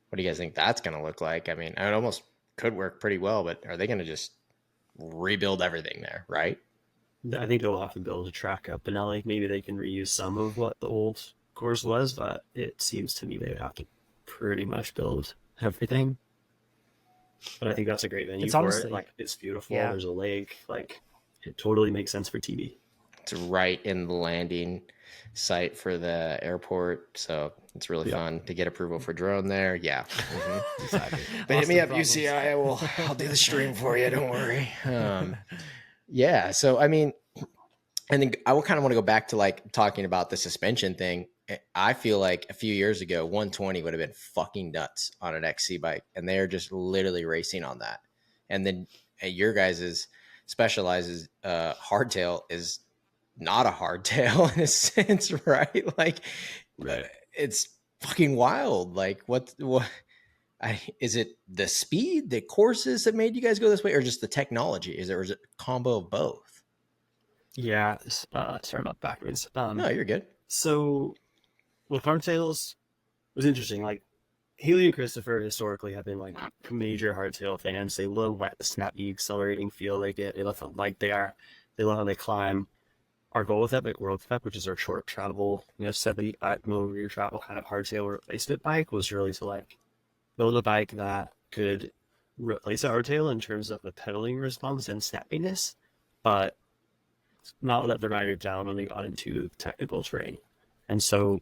What do you guys think that's going to look like? I mean, it almost could work pretty well, but are they going to just rebuild everything there, right? I think they'll have to build a track up Gnarly. Maybe they can reuse some of what the old course was, but it seems to me they would have to pretty much build everything. But I think that's a great venue for it. Like, it's beautiful. Yeah. There's a lake. Like, it totally makes sense for TV. It's right in the landing site for the airport, so it's really fun to get approval for drone there. Yeah, exactly. But hit me up, UCI. I'll do the stream for you. Don't worry. Yeah. So I mean, and then I will kind of want to go back to like talking about the suspension thing. I feel like a few years ago, 120 would have been fucking nuts on an XC bike, and they're just literally racing on that. And then your guys's specializes hardtail is not a hardtail in a sense, right? Like, it's fucking wild. Like, what? Is it the speed, the courses that made you guys go this way, or just the technology? Is it a combo of both? Yeah, sorry about backwards. No, you're good. So, with hardtails, it was interesting. Like, Haley and Christopher historically have been like major hardtail fans. They love like the snappy, accelerating feel they get. They love them like they are. They love how they climb. Our goal with Epic World Cup, which is our short travel, 75 millimeter travel kind of hardtail replacement bike, was really to like build a bike that could replace a hardtail in terms of the pedaling response and snappiness, but not let the rider down when they got into technical terrain. And so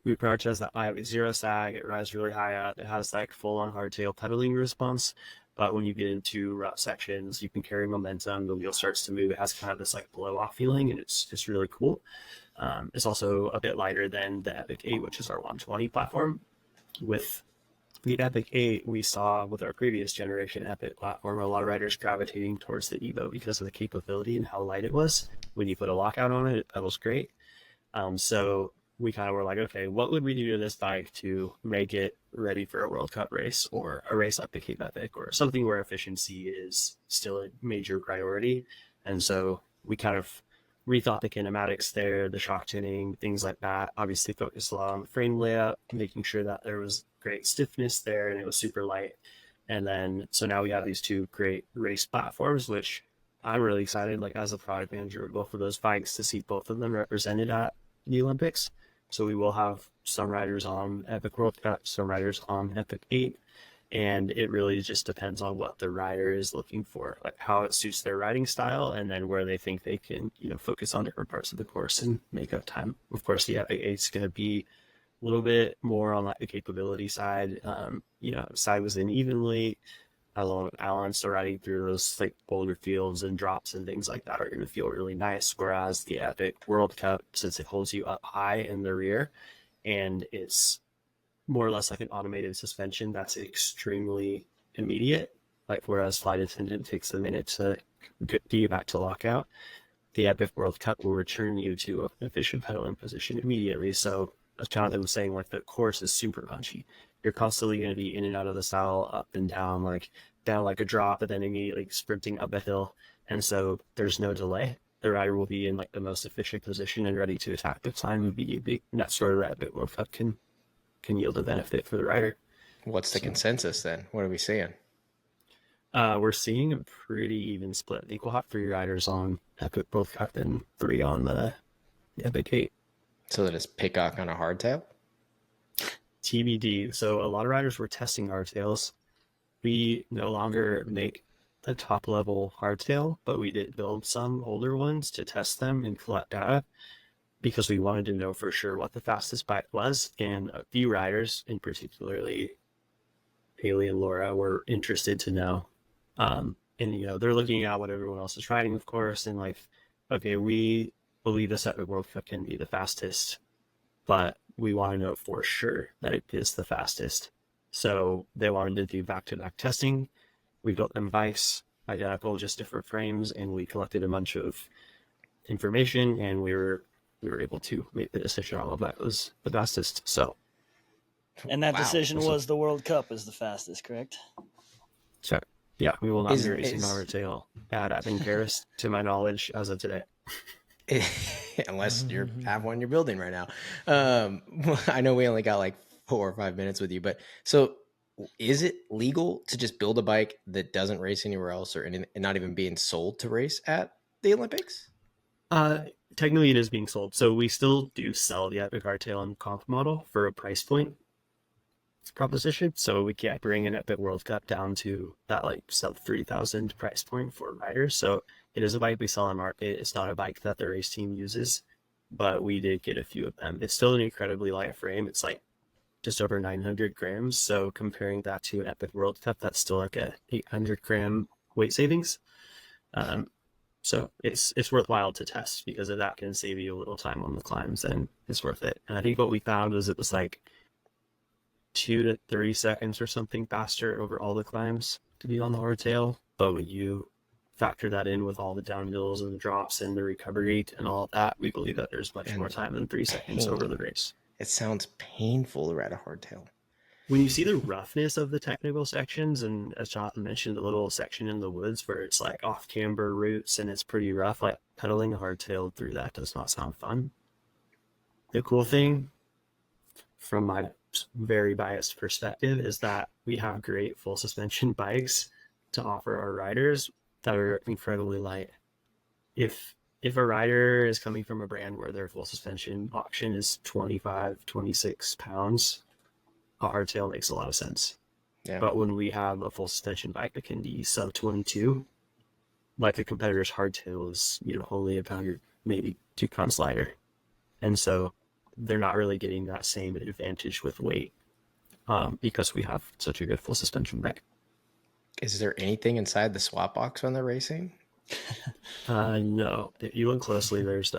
we prioritized that bike with zero sag. It rides really high up. It has like full on hardtail pedaling response. But when you get into rough sections, you can carry momentum. The wheel starts to move. It has kind of this like blow off feeling, and it's just really cool. It's also a bit lighter than the Epic 8, which is our 120 platform. With the Epic 8, we saw with our previous generation Epic platform, a lot of riders gravitating towards the Evo because of the capability and how light it was. When you put a lockout on it, it pedals great. So we kind of were like, okay, what would we do to this bike to make it ready for a World Cup race or a race like the Cape Epic or something where efficiency is still a major priority? And so we kind of rethought the kinematics there, the shock tuning, things like that. Obviously focused a lot on the frame layout, making sure that there was great stiffness there and it was super light. And then, so now we have these two great race platforms, which I'm really excited, like as a product manager of both of those bikes, to see both of them represented at the Olympics. So we will have some riders on Epic World Cup, some riders on Epic 8, and it really just depends on what the rider is looking for, like how it suits their riding style, and then where they think they can, focus on different parts of the course and make up time. Of course, the Epic 8 is going to be a little bit more on like the capability side. Side was unevenly. Along with Alan, so riding through those like boulder fields and drops and things like that are going to feel really nice. Whereas the Epic World Cup, since it holds you up high in the rear, and it's more or less like an automated suspension that's extremely immediate. Like whereas Flight Attendant takes a minute to get you back to lockout, the Epic World Cup will return you to an efficient pedaling position immediately. So as Jonathan was saying, like the course is super punchy. You're constantly going to be in and out of the saddle, up and down, like down like a drop, but then immediately sprinting up a hill. And so there's no delay. The rider will be in like the most efficient position and ready to attack the time immediately. And that's where the Epic World Cup can yield a benefit for the rider. What's the consensus then? What are we seeing? We're seeing a pretty even split. I think we'll have 3 riders on Epic World Cup and 3 on the Epic 8. So that is Pidcock on a hardtail? TBD. So a lot of riders were testing hardtails. We no longer make the top level hardtail, but we did build some older ones to test them and collect data because we wanted to know for sure what the fastest bike was. And a few riders, and particularly Haley and Laura, were interested to know. And they're looking at what everyone else is riding, of course, and like, okay, we believe this Epic World Cup can be the fastest, but we want to know for sure that it is the fastest. So they wanted to do back-to-back testing. We built them bikes, identical, just different frames, and we collected a bunch of information, and we were able to make the decision on that was the fastest. So, and that decision was the World Cup is the fastest, correct? So, yeah, we will not be racing our tail at Paris, to my knowledge, as of today. Unless you have one you're building right now. I know we only got like 4 or 5 minutes with you. But so is it legal to just build a bike that doesn't race anywhere else, or and not even being sold to race at the Olympics? Technically it is being sold. So we still do sell the Epic Hardtail and comp model for a price point proposition. So we can't bring an Epic World Cup down to that like sub 3,000 price point for riders. So it is a bike we sell on market. It's not a bike that the race team uses, but we did get a few of them. It's still an incredibly light frame. It's like just over 900 grams. So comparing that to an Epic World Cup, that's still like a 800 gram weight savings. So it's worthwhile to test, because if that can save you a little time on the climbs, then it's worth it. And I think what we found was it was like 2 to 3 seconds or something faster over all the climbs to be on the hardtail. But when you factor that in with all the downhills and the drops and the recovery rate and all of that, we believe that there's much more time than 3 seconds over the race. It sounds painful to ride a hardtail. When you see the roughness of the technical sections, and as Jonathan mentioned, the little section in the woods where it's like off camber routes and it's pretty rough, like pedaling a hardtail through that does not sound fun. The cool thing, from my very biased perspective, is that we have great full suspension bikes to offer our riders that are incredibly light. If a rider is coming from a brand where their full suspension option is 25, 26 pounds, a hardtail makes a lot of sense. Yeah. But when we have a full suspension bike that can be sub 22, like a competitor's hardtail is, only a pound, maybe 2 pounds lighter. And so they're not really getting that same advantage with weight, because we have such a good full suspension bike. Is there anything inside the swap box when they're racing? No. If you look closely, there's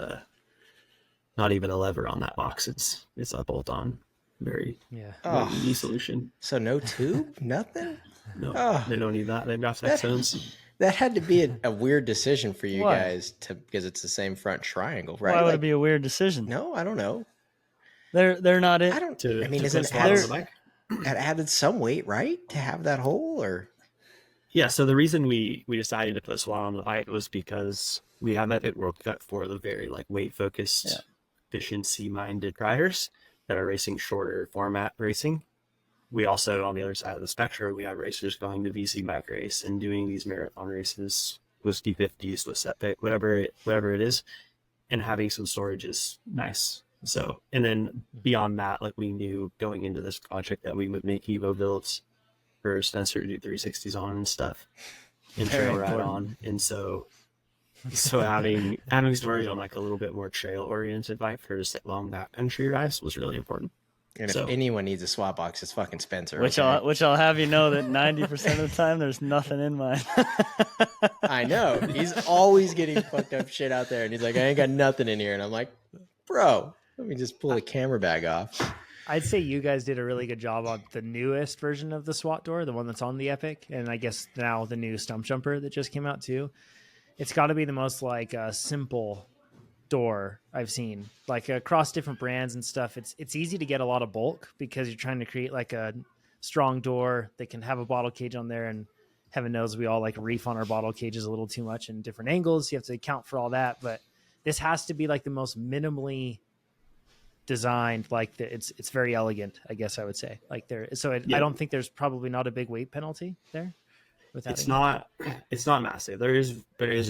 not even a lever on that box. It's a bolt-on. Very easy solution. So no tube? Nothing? No, they don't need that. They've got Texans. That had to be a weird decision for you guys because it's the same front triangle, right? Why would it be a weird decision? No, I don't know. They're not in. Isn't it added some weight, right, to have that hole, or? Yeah, so the reason we decided to put a SWAT on the bike was because we have that World Cup for the very weight focused, efficiency minded riders that are racing shorter format racing. We also, on the other side of the spectrum, we have racers going to VC bike race and doing these marathon races with D50s, with set pick, whatever it is, and having some storage is nice. So, and then beyond that, we knew going into this project that we would make Evo builds for Spencer to do 360s on and stuff, and trail ride on. And so having storage on a little bit more trail oriented bike for just long backcountry rides was really important. And if anyone needs a swap box, it's fucking Spencer. Which I'll have you know that 90% of the time there's nothing in mine. I know. He's always getting fucked up shit out there, and he's like, I ain't got nothing in here. And I'm like, bro, let me just pull the camera bag off. I'd say you guys did a really good job on the newest version of the SWAT door, the one that's on the Epic, and I guess now the new Stump Jumper that just came out too. It's got to be the most simple door I've seen, across different brands and stuff. It's easy to get a lot of bulk because you're trying to create a strong door that can have a bottle cage on there, and heaven knows we all reef on our bottle cages a little too much in different angles. You have to account for all that, but this has to be the most minimally designed. It's very elegant, I guess I would say. I don't think there's probably not a big weight penalty there. It's not massive. There is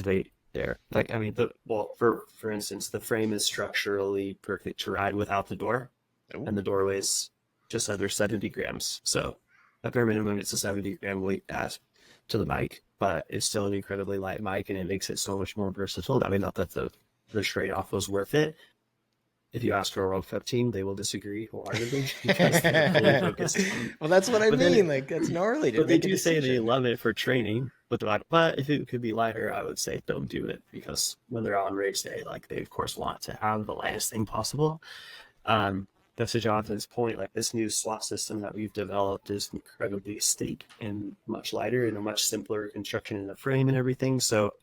weight there. For instance, the frame is structurally perfect to ride without the door. Ooh. And the door weighs just under 70 grams. So at bare minimum, it's a 70 gram weight add to the bike, but it's still an incredibly light bike, and it makes it so much more versatile. Not that the trade-off was worth it. If you ask for a World Cup team, they will disagree wholeheartedly because they're fully focused. Well, that's what I mean. That's gnarly. But they do say they love it for training with the bike. But if it could be lighter, I would say don't do it, because when they're on race day, they of course want to have the lightest thing possible. That's to Jonathan's point. This new slot system that we've developed is incredibly steep and much lighter, and a much simpler construction in the frame and everything. So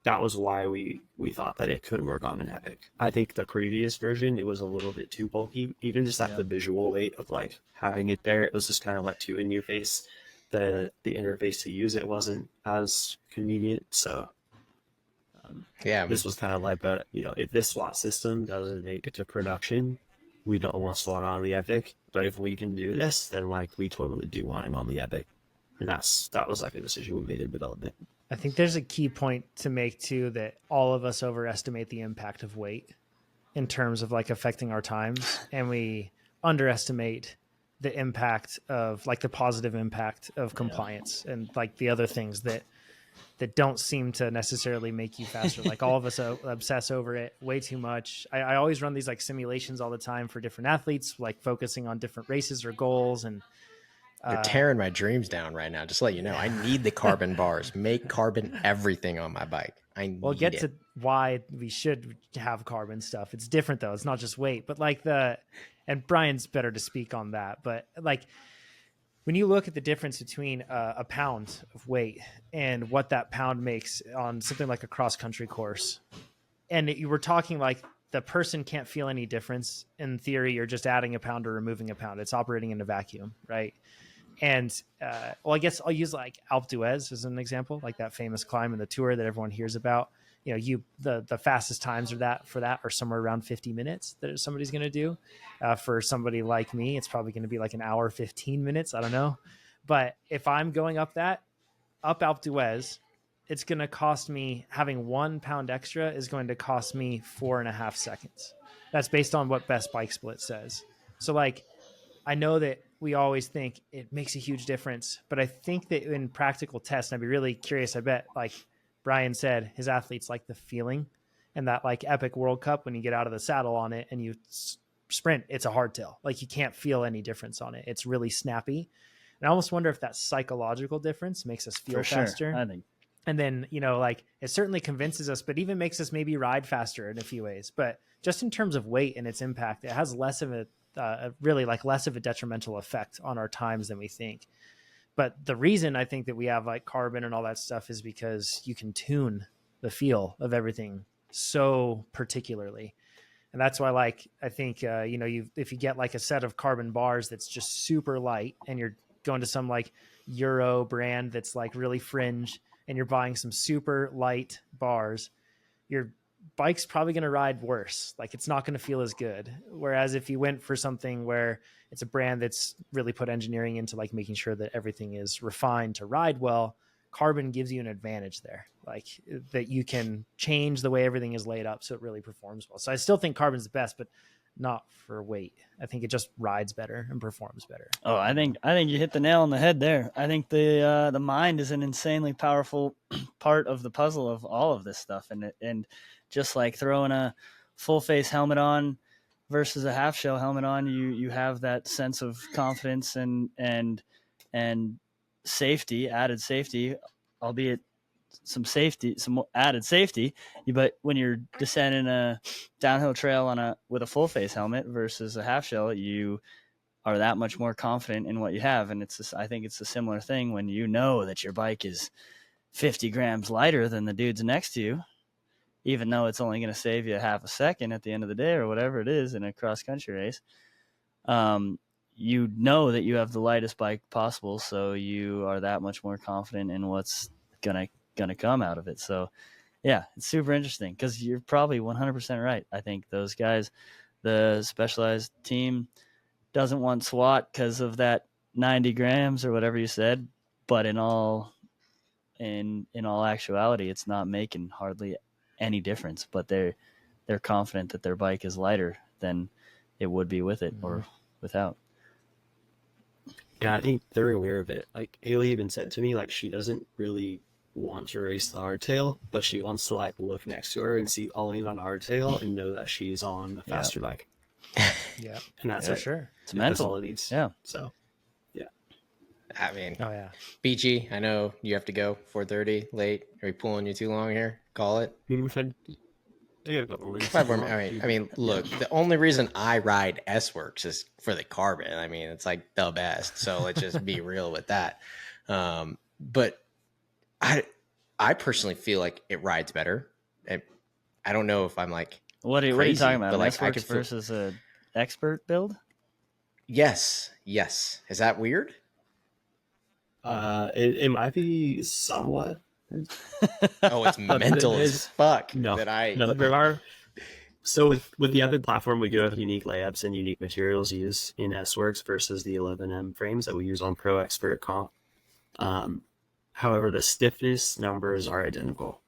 that was why we thought that it could work on an Epic. I think the previous version, it was a little bit too bulky, even just the visual weight of having it there. It was just kind of too in your face. The interface to use it wasn't as convenient. So this was kind of but if this SWAT system doesn't make it to production, we don't want to slot on the Epic. but if we can do this, then like we totally do want him on the Epic. And that was like a decision we made in development. I think there's a key point to make too, that all of us overestimate the impact of weight in terms of like affecting our times, and we underestimate the impact of like the positive impact of compliance and like the other things that don't seem to necessarily make you faster. Like all of us obsess over it way too much. I always run these like simulations all the time for different athletes, like focusing on different races or goals. And you're tearing my dreams down right now. Just to let you know, I need the carbon bars. Make carbon everything on my bike. We'll get to why we should have carbon stuff. It's different though. It's not just weight, but like and Brian's better to speak on that. But like when you look at the difference between a pound of weight and what that pound makes on something like a cross country course, and you were talking like the person can't feel any difference. In theory, you're just adding a pound or removing a pound. It's operating in a vacuum, right? And I guess I'll use like Alpe d'Huez as an example, like that famous climb in the Tour that everyone hears about. You know, the fastest times are somewhere around 50 minutes that somebody's going to do. For somebody like me, it's probably going to be like an hour, 15 minutes. I don't know. But if I'm going up Alpe d'Huez, it's going to cost me, having 1 pound extra is going to cost me 4.5 seconds. That's based on what Best Bike Split says. So like, I know that we always think it makes a huge difference, but I think that in practical tests, and I'd be really curious, I bet like Brian said, his athletes like the feeling, and that like Epic World Cup, when you get out of the saddle on it and you sprint, it's a hardtail. Like you can't feel any difference on it. It's really snappy. And I almost wonder if that psychological difference makes us feel faster. Sure, I think. And then, you know, like it certainly convinces us, but even makes us maybe ride faster in a few ways. But just in terms of weight and its impact, it has less of a detrimental effect on our times than we think. But the reason I think that we have like carbon and all that stuff is because you can tune the feel of everything so particularly. And that's why, like, I think, if you get like a set of carbon bars that's just super light, and you're going to some like Euro brand that's like really fringe, and you're buying some super light bars, your bike's probably going to ride worse. Like it's not going to feel as good. Whereas if you went for something where it's a brand that's really put engineering into like making sure that everything is refined to ride well, carbon gives you an advantage there, like that you can change the way everything is laid up so it really performs well. So I still think carbon's the best, but not for weight. I think it just rides better and performs better. Oh, I think you hit the nail on the head there. I think the mind is an insanely powerful part of the puzzle of all of this stuff, and just like throwing a full face helmet on versus a half shell helmet on, you have that sense of confidence and safety, added safety, albeit some added safety. But when you're descending a downhill trail with a full face helmet versus a half shell, you are that much more confident in what you have. And I think it's a similar thing when you know that your bike is 50 grams lighter than the dudes next to you, even though it's only going to save you half a second at the end of the day or whatever it is in a cross country race. You know that you have the lightest bike possible, so you are that much more confident in what's gonna come out of it. So yeah, it's super interesting because you're probably 100% right. I think those guys, the Specialized team, doesn't want SWAT because of that 90 grams or whatever you said, but in all actuality, it's not making hardly any difference. But they're confident that their bike is lighter than it would be with it or without. Yeah, I think they're aware of it. Like Haley even said to me, like she doesn't really want to race the hardtail, but she wants to like look next to her and see Ollie on hardtail and know that she's on a faster bike. Yeah, and that's for sure. It's mental. That's all it needs. Yeah. So, yeah. I mean, oh yeah. BG, I know you have to go 4:30 late. Are we pulling you too long here? Call it. I mean, look, the only reason I ride S-Works is for the carbon. I mean, it's like the best. So let's just be real with that. But I personally feel like it rides better. I don't know if I'm like, what are you talking about? Like, S-Works versus an expert build? Yes. Is that weird? It might be somewhat. Oh, it's mental as fuck. No, that I no, there are. So with the other platform, we do have unique layups and unique materials used in S-Works versus the 11M frames that we use on Pro Expert Comp. However, the stiffness numbers are identical.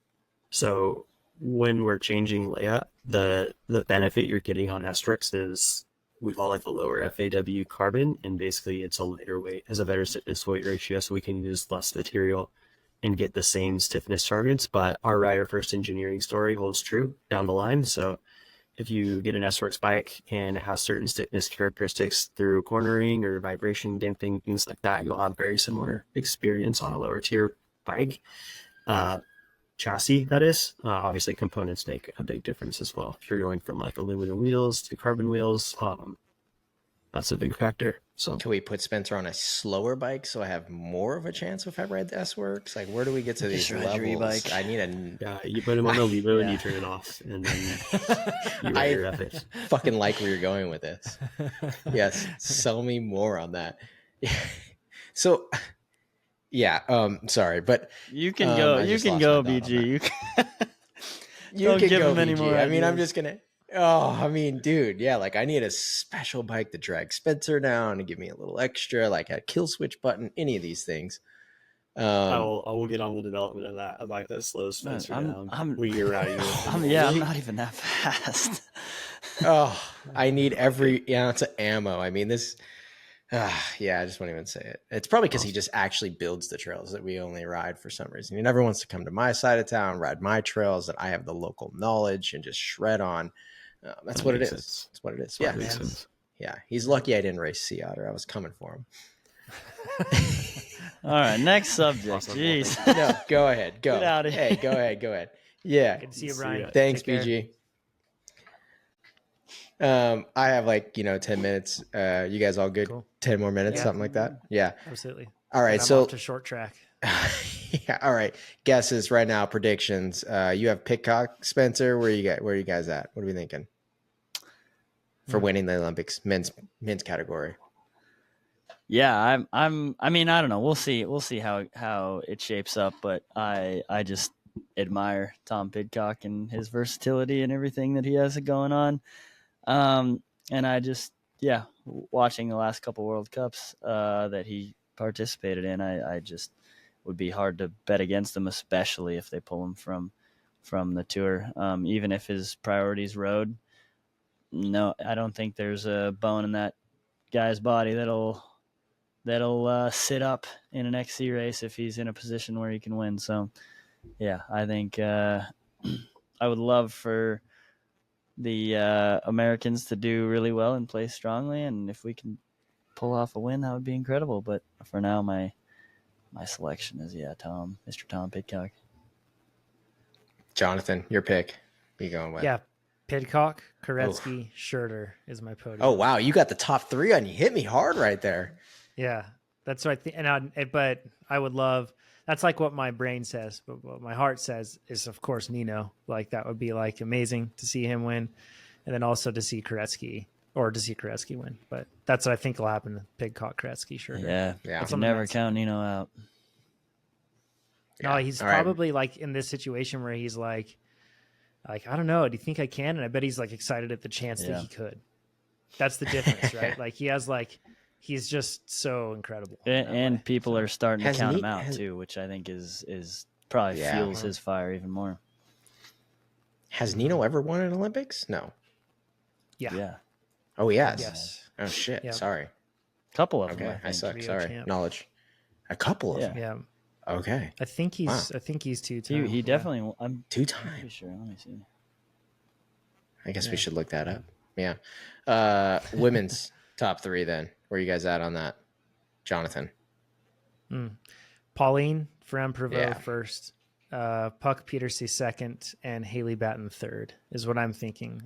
So when we're changing layup, the benefit you're getting on S-Works is we call it the lower FAW carbon, and basically it's a lighter weight, has a better stiffness weight ratio, so we can use less material and get the same stiffness targets. But our rider first engineering story holds true down the line. So if you get an S-Works bike and it has certain stiffness characteristics through cornering or vibration damping, things like that, you'll have very similar experience on a lower tier bike. Chassis, that is. Obviously, components make a big difference as well. If you're going from like aluminum wheels to carbon wheels, that's a big factor. So can we put Spencer on a slower bike so I have more of a chance if I ride the S-Works? Like, where do we get to these levels? I need a... Yeah, you put him on the Levo and you turn it off, and then you ride your epic. Fucking like where you're going with this. Yes, sell me more on that. So... Yeah, sorry, but you can go. You can go, BG. You can. You can give go, him any BG. more. I mean, I'm ideas. just gonna. Oh, I mean, dude, yeah. Like, I need a special bike to drag Spencer down and give me a little extra, like a kill switch button. Any of these things. I will get on the development of that. A bike that slows Spencer down. We get around you. I'm not even that fast. Oh, I need every ounce of ammo. I mean, this. Yeah, I just won't even say it. It's probably because he just actually builds the trails that we only ride for some reason. He never wants to come to my side of town, ride my trails that I have the local knowledge and just shred on. That's what it is. That's what it is. Yeah. Yeah. He's lucky I didn't race Sea Otter. I was coming for him. All right. Next subject. Jeez. No, go ahead. Go. Get out of here. Hey, go ahead. Yeah. Good to see you, Brian. Thanks, BG. I have 10 minutes. You guys all good? Cool. 10 more minutes, something like that. Yeah, absolutely. All right. So off to short track. Yeah. All right. Guesses right now. Predictions. You have Pidcock, Spencer. Where are you guys at? What are we thinking for winning the Olympics men's category? Yeah, I mean, I don't know. We'll see how it shapes up, but I just admire Tom Pidcock and his versatility and everything that he has going on. And I just, watching the last couple World Cups that he participated in, I just would be hard to bet against them, especially if they pull him from the tour. Even if his priority's road, no, I don't think there's a bone in that guy's body that'll sit up in an XC race if he's in a position where he can win. So, yeah, I think I would love for the Americans to do really well and play strongly, and if we can pull off a win, that would be incredible. But for now, my selection is Mr. Tom Pidcock. Jonathan, your pick. Who are you going with? Yeah, Pidcock, Koretsky, Schurter is my podium. Oh wow, you got the top three on you. Hit me hard right there. Yeah, that's what I think. But I would love. That's like what my brain says, but what my heart says is, of course, Nino. Like, that would be like amazing to see him win, and then also to see Koretsky win. But that's what I think will happen. Pidcock, Koretsky, sure. Yeah. You can never count Nino out. No, he's probably like in this situation where he's like, I don't know. Do you think I can? And I bet he's like excited at the chance that he could. That's the difference, right? Like, he's just so incredible. And people are starting to count him out too, which I think is probably fuels his fire even more. Has Nino ever won an Olympics? No. Yeah. Oh, he has? Yes. Oh, shit. Yep. Sorry. A couple of them. Okay, I suck. Rio Sorry. champ. Knowledge. A couple of them? Yeah. Okay. I think he's two-time. He definitely. I'm two-time. pretty sure. Let me see. I guess we should look that up. Yeah. Women's top three then. Where are you guys at on that? Jonathan. Pauline Ferrand Prevot first, Puck Peterson second, and Haley Batten third is what I'm thinking.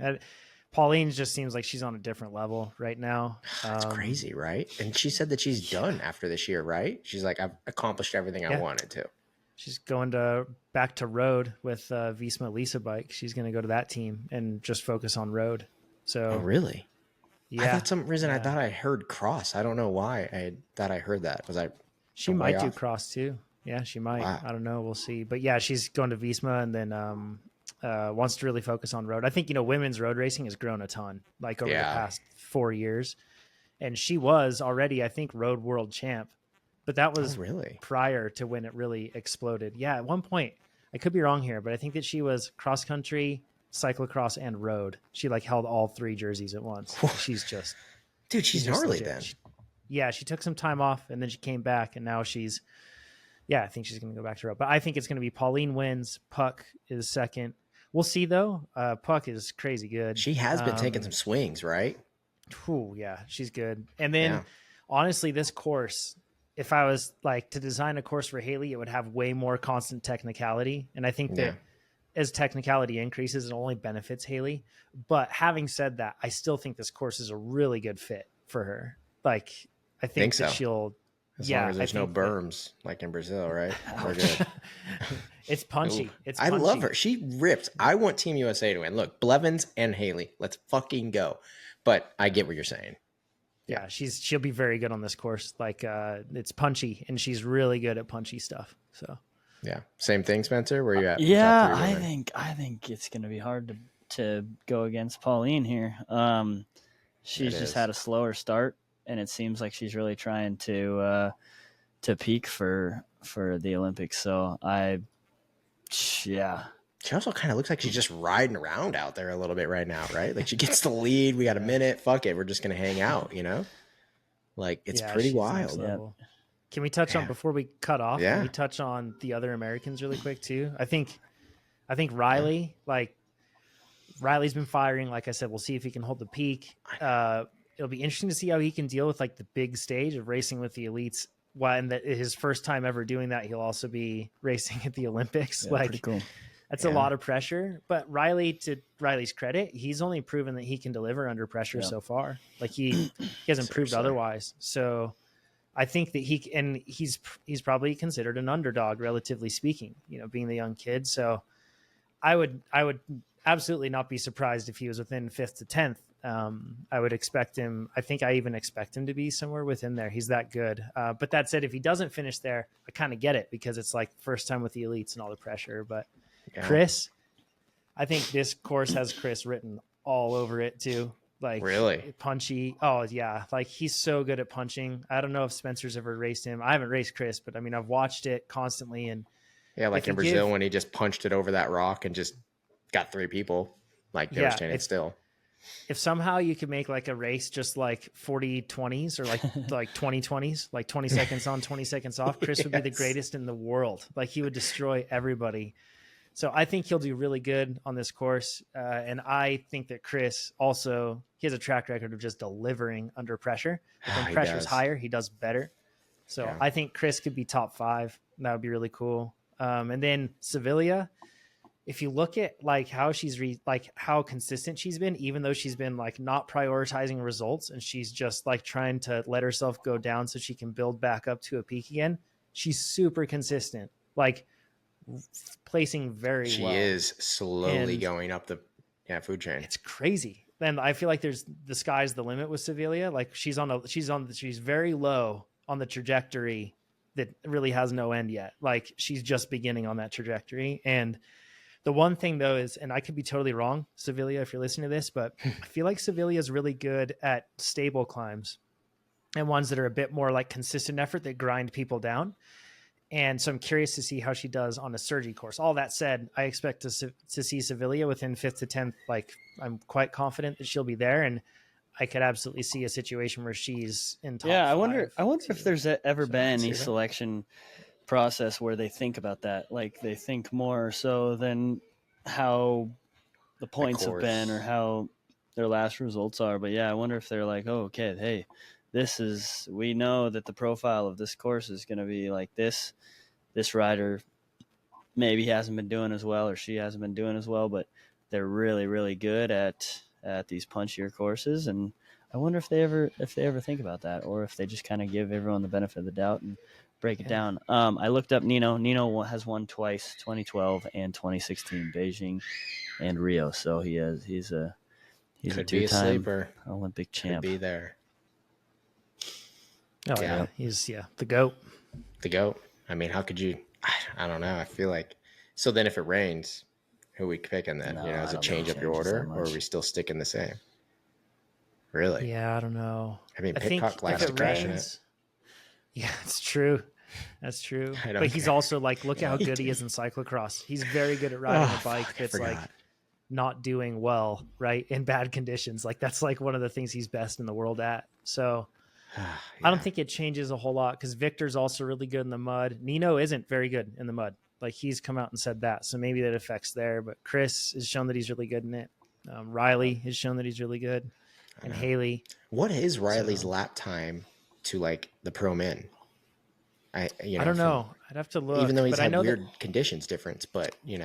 Pauline just seems like she's on a different level right now. That's crazy, right? And she said that she's done after this year, right? She's like, I've accomplished everything I wanted to. She's going back to road with Visma Lisa bike. She's going to go to that team and just focus on road. So, oh, really? Yeah. I thought some reason I thought I heard cross. I don't know why I thought I heard that. She might do cross too. Yeah, she might. Wow. I don't know. We'll see. But yeah, she's going to Visma, and then wants to really focus on road. I think, women's road racing has grown a ton, like over the past 4 years. And she was already, I think, road world champ, but that was really prior to when it really exploded. Yeah. At one point, I could be wrong here, but I think that she was cross country, cyclocross, and road. She like held all 3 jerseys at once. She's just, dude, she's gnarly then. She took some time off and then she came back, and now I think she's going to go back to road. But I think it's going to be Pauline wins. Puck is second. We'll see though. Puck is crazy good. She has been taking some swings, right? Ooh, yeah, she's good. And then honestly, this course, if I was like to design a course for Haley, it would have way more constant technicality. And I think that as technicality increases, it only benefits Haley. But having said that, I still think this course is a really good fit for her. Like, I think that she'll, as long as there's no berms like in Brazil, right? We're good. It's punchy. I love her. She rips. I want Team USA to win. Look, Blevins and Haley, let's fucking go. But I get what you're saying. Yeah, she'll be very good on this course. Like, it's punchy, and she's really good at punchy stuff. So, yeah, same thing, Spencer. Where you at? Yeah, I think it's going to be hard to go against Pauline here. She's just had a slower start, and it seems like she's really trying to peak for the Olympics. So She also kind of looks like she's just riding around out there a little bit right now, right? Like she gets the lead. We got a minute. Fuck it. We're just going to hang out, Like it's pretty wild. Yeah. Can we touch on, before we cut off, can we touch on the other Americans really quick too? I think Riley, Riley's been firing. Like I said, we'll see if he can hold the peak. It'll be interesting to see how he can deal with like the big stage of racing with the elites. And that his first time ever doing that, he'll also be racing at the Olympics. Yeah, pretty cool. That's a lot of pressure, but Riley, to Riley's credit, he's only proven that he can deliver under pressure so far. Like he hasn't proved otherwise. So I think that he's probably considered an underdog, relatively speaking, being the young kid. So I would absolutely not be surprised if he was within 5th to 10th. I would expect him. I think I even expect him to be somewhere within there. He's that good. But that said, if he doesn't finish there, I kind of get it, because it's like first time with the elites and all the pressure, but Chris, I think this course has Chris written all over it too. Like really punchy. Oh yeah. Like he's so good at punching. I don't know if Spencer's ever raced him. I haven't raced Chris, but I mean, I've watched it constantly. And like in Brazil, when he just punched it over that rock and just got 3 people, like they were standing still. If somehow you could make like a race, just like 40-20s or like 20-20s, like 20 seconds on, 20 seconds off, Chris would be the greatest in the world. Like he would destroy everybody. So I think he'll do really good on this course. And I think that Chris also, he has a track record of just delivering under pressure. But when pressure's higher, he does better. So I think Chris could be top 5. That would be really cool. And then Sevilla, if you look at like how she's how consistent she's been, even though she's been like not prioritizing results and she's just like trying to let herself go down so she can build back up to a peak again, she's super consistent. Like placing very well. She is slowly going up the food chain. It's crazy. And I feel like the sky's the limit with Sevilla. Like she's very low on the trajectory that really has no end yet. Like she's just beginning on that trajectory. And the one thing though is, and I could be totally wrong, Sevilla, if you're listening to this, but I feel like Sevilla is really good at stable climbs and ones that are a bit more like consistent effort that grind people down. And so I'm curious to see how she does on a Sergi course. All that said, I expect to see Sevilla within 5th to 10th. Like I'm quite confident that she'll be there, and I could absolutely see a situation where she's in top 5. I wonder if there's ever been any selection process where they think about that. Like they think more so than how the points have been or how their last results are. But I wonder if they're like, oh, okay, hey, we know that the profile of this course is going to be like this. This rider maybe hasn't been doing as well, or she hasn't been doing as well, but they're really, really good at these punchier courses. And I wonder if they ever think about that, or if they just kind of give everyone the benefit of the doubt and break it down. I looked up Nino. Nino has won twice, 2012 and 2016, Beijing and Rio. So he's a 2-time Olympic champ. Could be there. Oh yeah, he's the GOAT. The GOAT. I mean, how could you? I don't know. I feel like, so then if it rains, Who we picking then? No, Does I it don't change think up it your changes order, that or are much. we still sticking the same? Really? Yeah, I don't know. I mean, I think Pidcock if likes to it crash in it. rains, yeah, it's true. That's true. I don't But he's care. also like, look at how He good he did. is in cyclocross. He's very good at riding Oh, a bike fuck, I that's like forgot. not doing well, right? In bad conditions. Like that's like one of the things he's best in the world at. So I don't think it changes a whole lot because Victor's also really good in the mud. Nino isn't very good in the mud. Like he's come out and said that. So maybe that affects there. But Chris has shown that he's really good in it. Riley has shown that he's really good. And Haley. What is Riley's lap time to like the pro men? I don't know. I'd have to look. Even though he's but had I know weird conditions difference, but in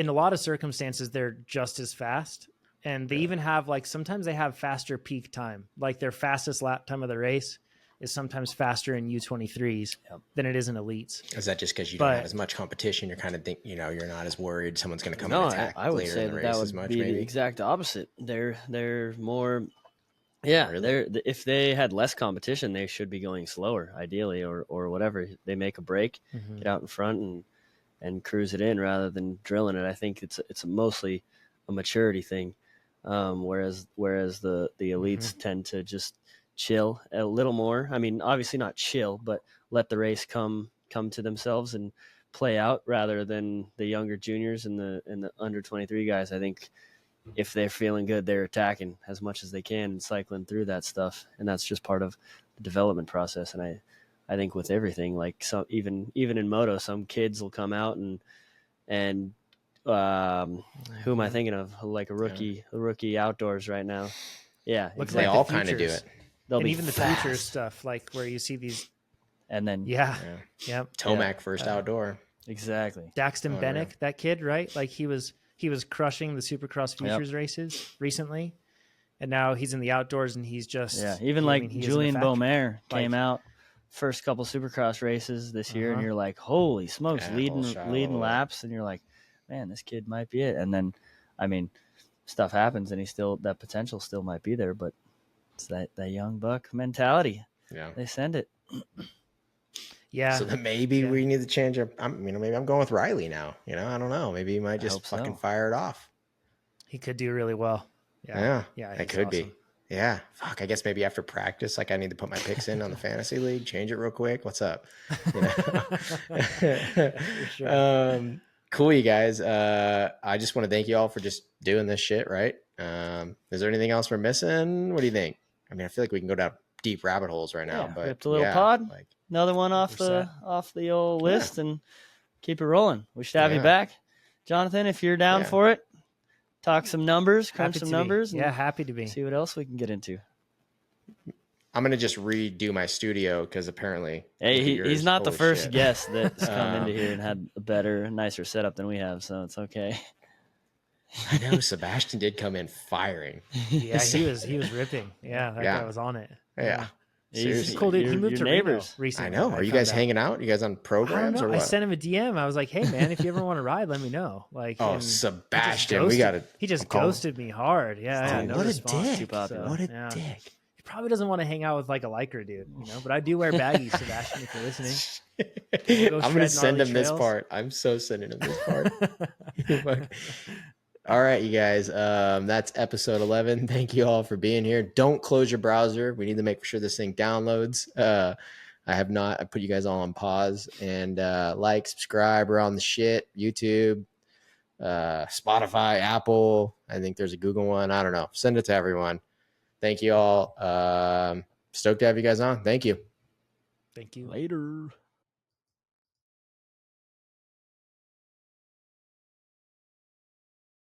a lot of circumstances, they're just as fast. And they even have like, sometimes they have faster peak time. Like their fastest lap time of the race is sometimes faster in U23s than it is in elites. Is that just because you don't have as much competition? You're kind of you're not as worried someone's going to come and attack I would later say in the race that as would much, be maybe? the exact opposite. They're more, they're if they had less competition, they should be going slower, ideally, or whatever. They make a break, get out in front and cruise it in rather than drilling it. I think it's mostly a maturity thing, whereas the elites tend to just chill a little more. I mean, obviously not chill, but let the race come to themselves and play out rather than the younger juniors and the under 23 guys. I think if they're feeling good, they're attacking as much as they can and cycling through that stuff, and that's just part of the development process. And I think with everything, like even in moto, some kids will come out and who am I thinking of? Like a rookie outdoors right now. Yeah, Look They like all the kind of do futures. it. They'll And be even the fast. future stuff, like where you see these. And then Tomac first outdoor. Exactly. Daxton Bennick, that kid, right? Like he was crushing the Supercross Futures races recently, and now he's in the outdoors and he's just Even Julian Beaumer came out first couple Supercross races this year, and you're like, holy smokes, leading laps, and you're like, man, this kid might be it. And then, I mean, stuff happens, and that potential still might be there, but it's that young buck mentality. Yeah, they send it. Yeah. So then maybe we need to change our. Maybe I'm going with Riley now. I don't know. Maybe he might just fucking fire it off. He could do really well. Yeah. It could be. Yeah. Fuck. I guess maybe after practice, like I need to put my picks in on the fantasy league, change it real quick. What's up? Sure. Cool, you guys. I just want to thank you all for just doing this shit. Right. Is there anything else we're missing? What do you think? I feel like we can go down deep rabbit holes right now, but ripped a little pod. Like, another one off the old list and keep it rolling. We should have you back, Jonathan, if you're down for it. Talk some numbers, crunch some numbers. Yeah, happy to be. See what else we can get into. I'm gonna just redo my studio because apparently, he's not the first guest that's come into here and had a better, nicer setup than we have, so it's okay. I know Sebastian did come in firing. Yeah, he was ripping. Yeah, that guy was on it. Yeah. He's cool dude. He moved to neighbors recently. I know. Are you guys hanging out? You guys on programs or what? I sent him a DM. I was like, "Hey man, if you ever want to ride, let me know." Like, Sebastian, he just ghosted me hard. Yeah, what a dick! What a dick! He probably doesn't want to hang out with like a liker dude, But I do wear baggies, Sebastian. If you're listening, I'm gonna send him this part. I'm so sending him this part. All right, you guys. That's episode 11. Thank you all for being here. Don't close your browser. We need to make sure this thing downloads. I put you guys all on pause and subscribe. We're on the shit. YouTube, Spotify, Apple. I think there's a Google one. I don't know. Send it to everyone. Thank you all. Stoked to have you guys on. Thank you. Thank you. Later.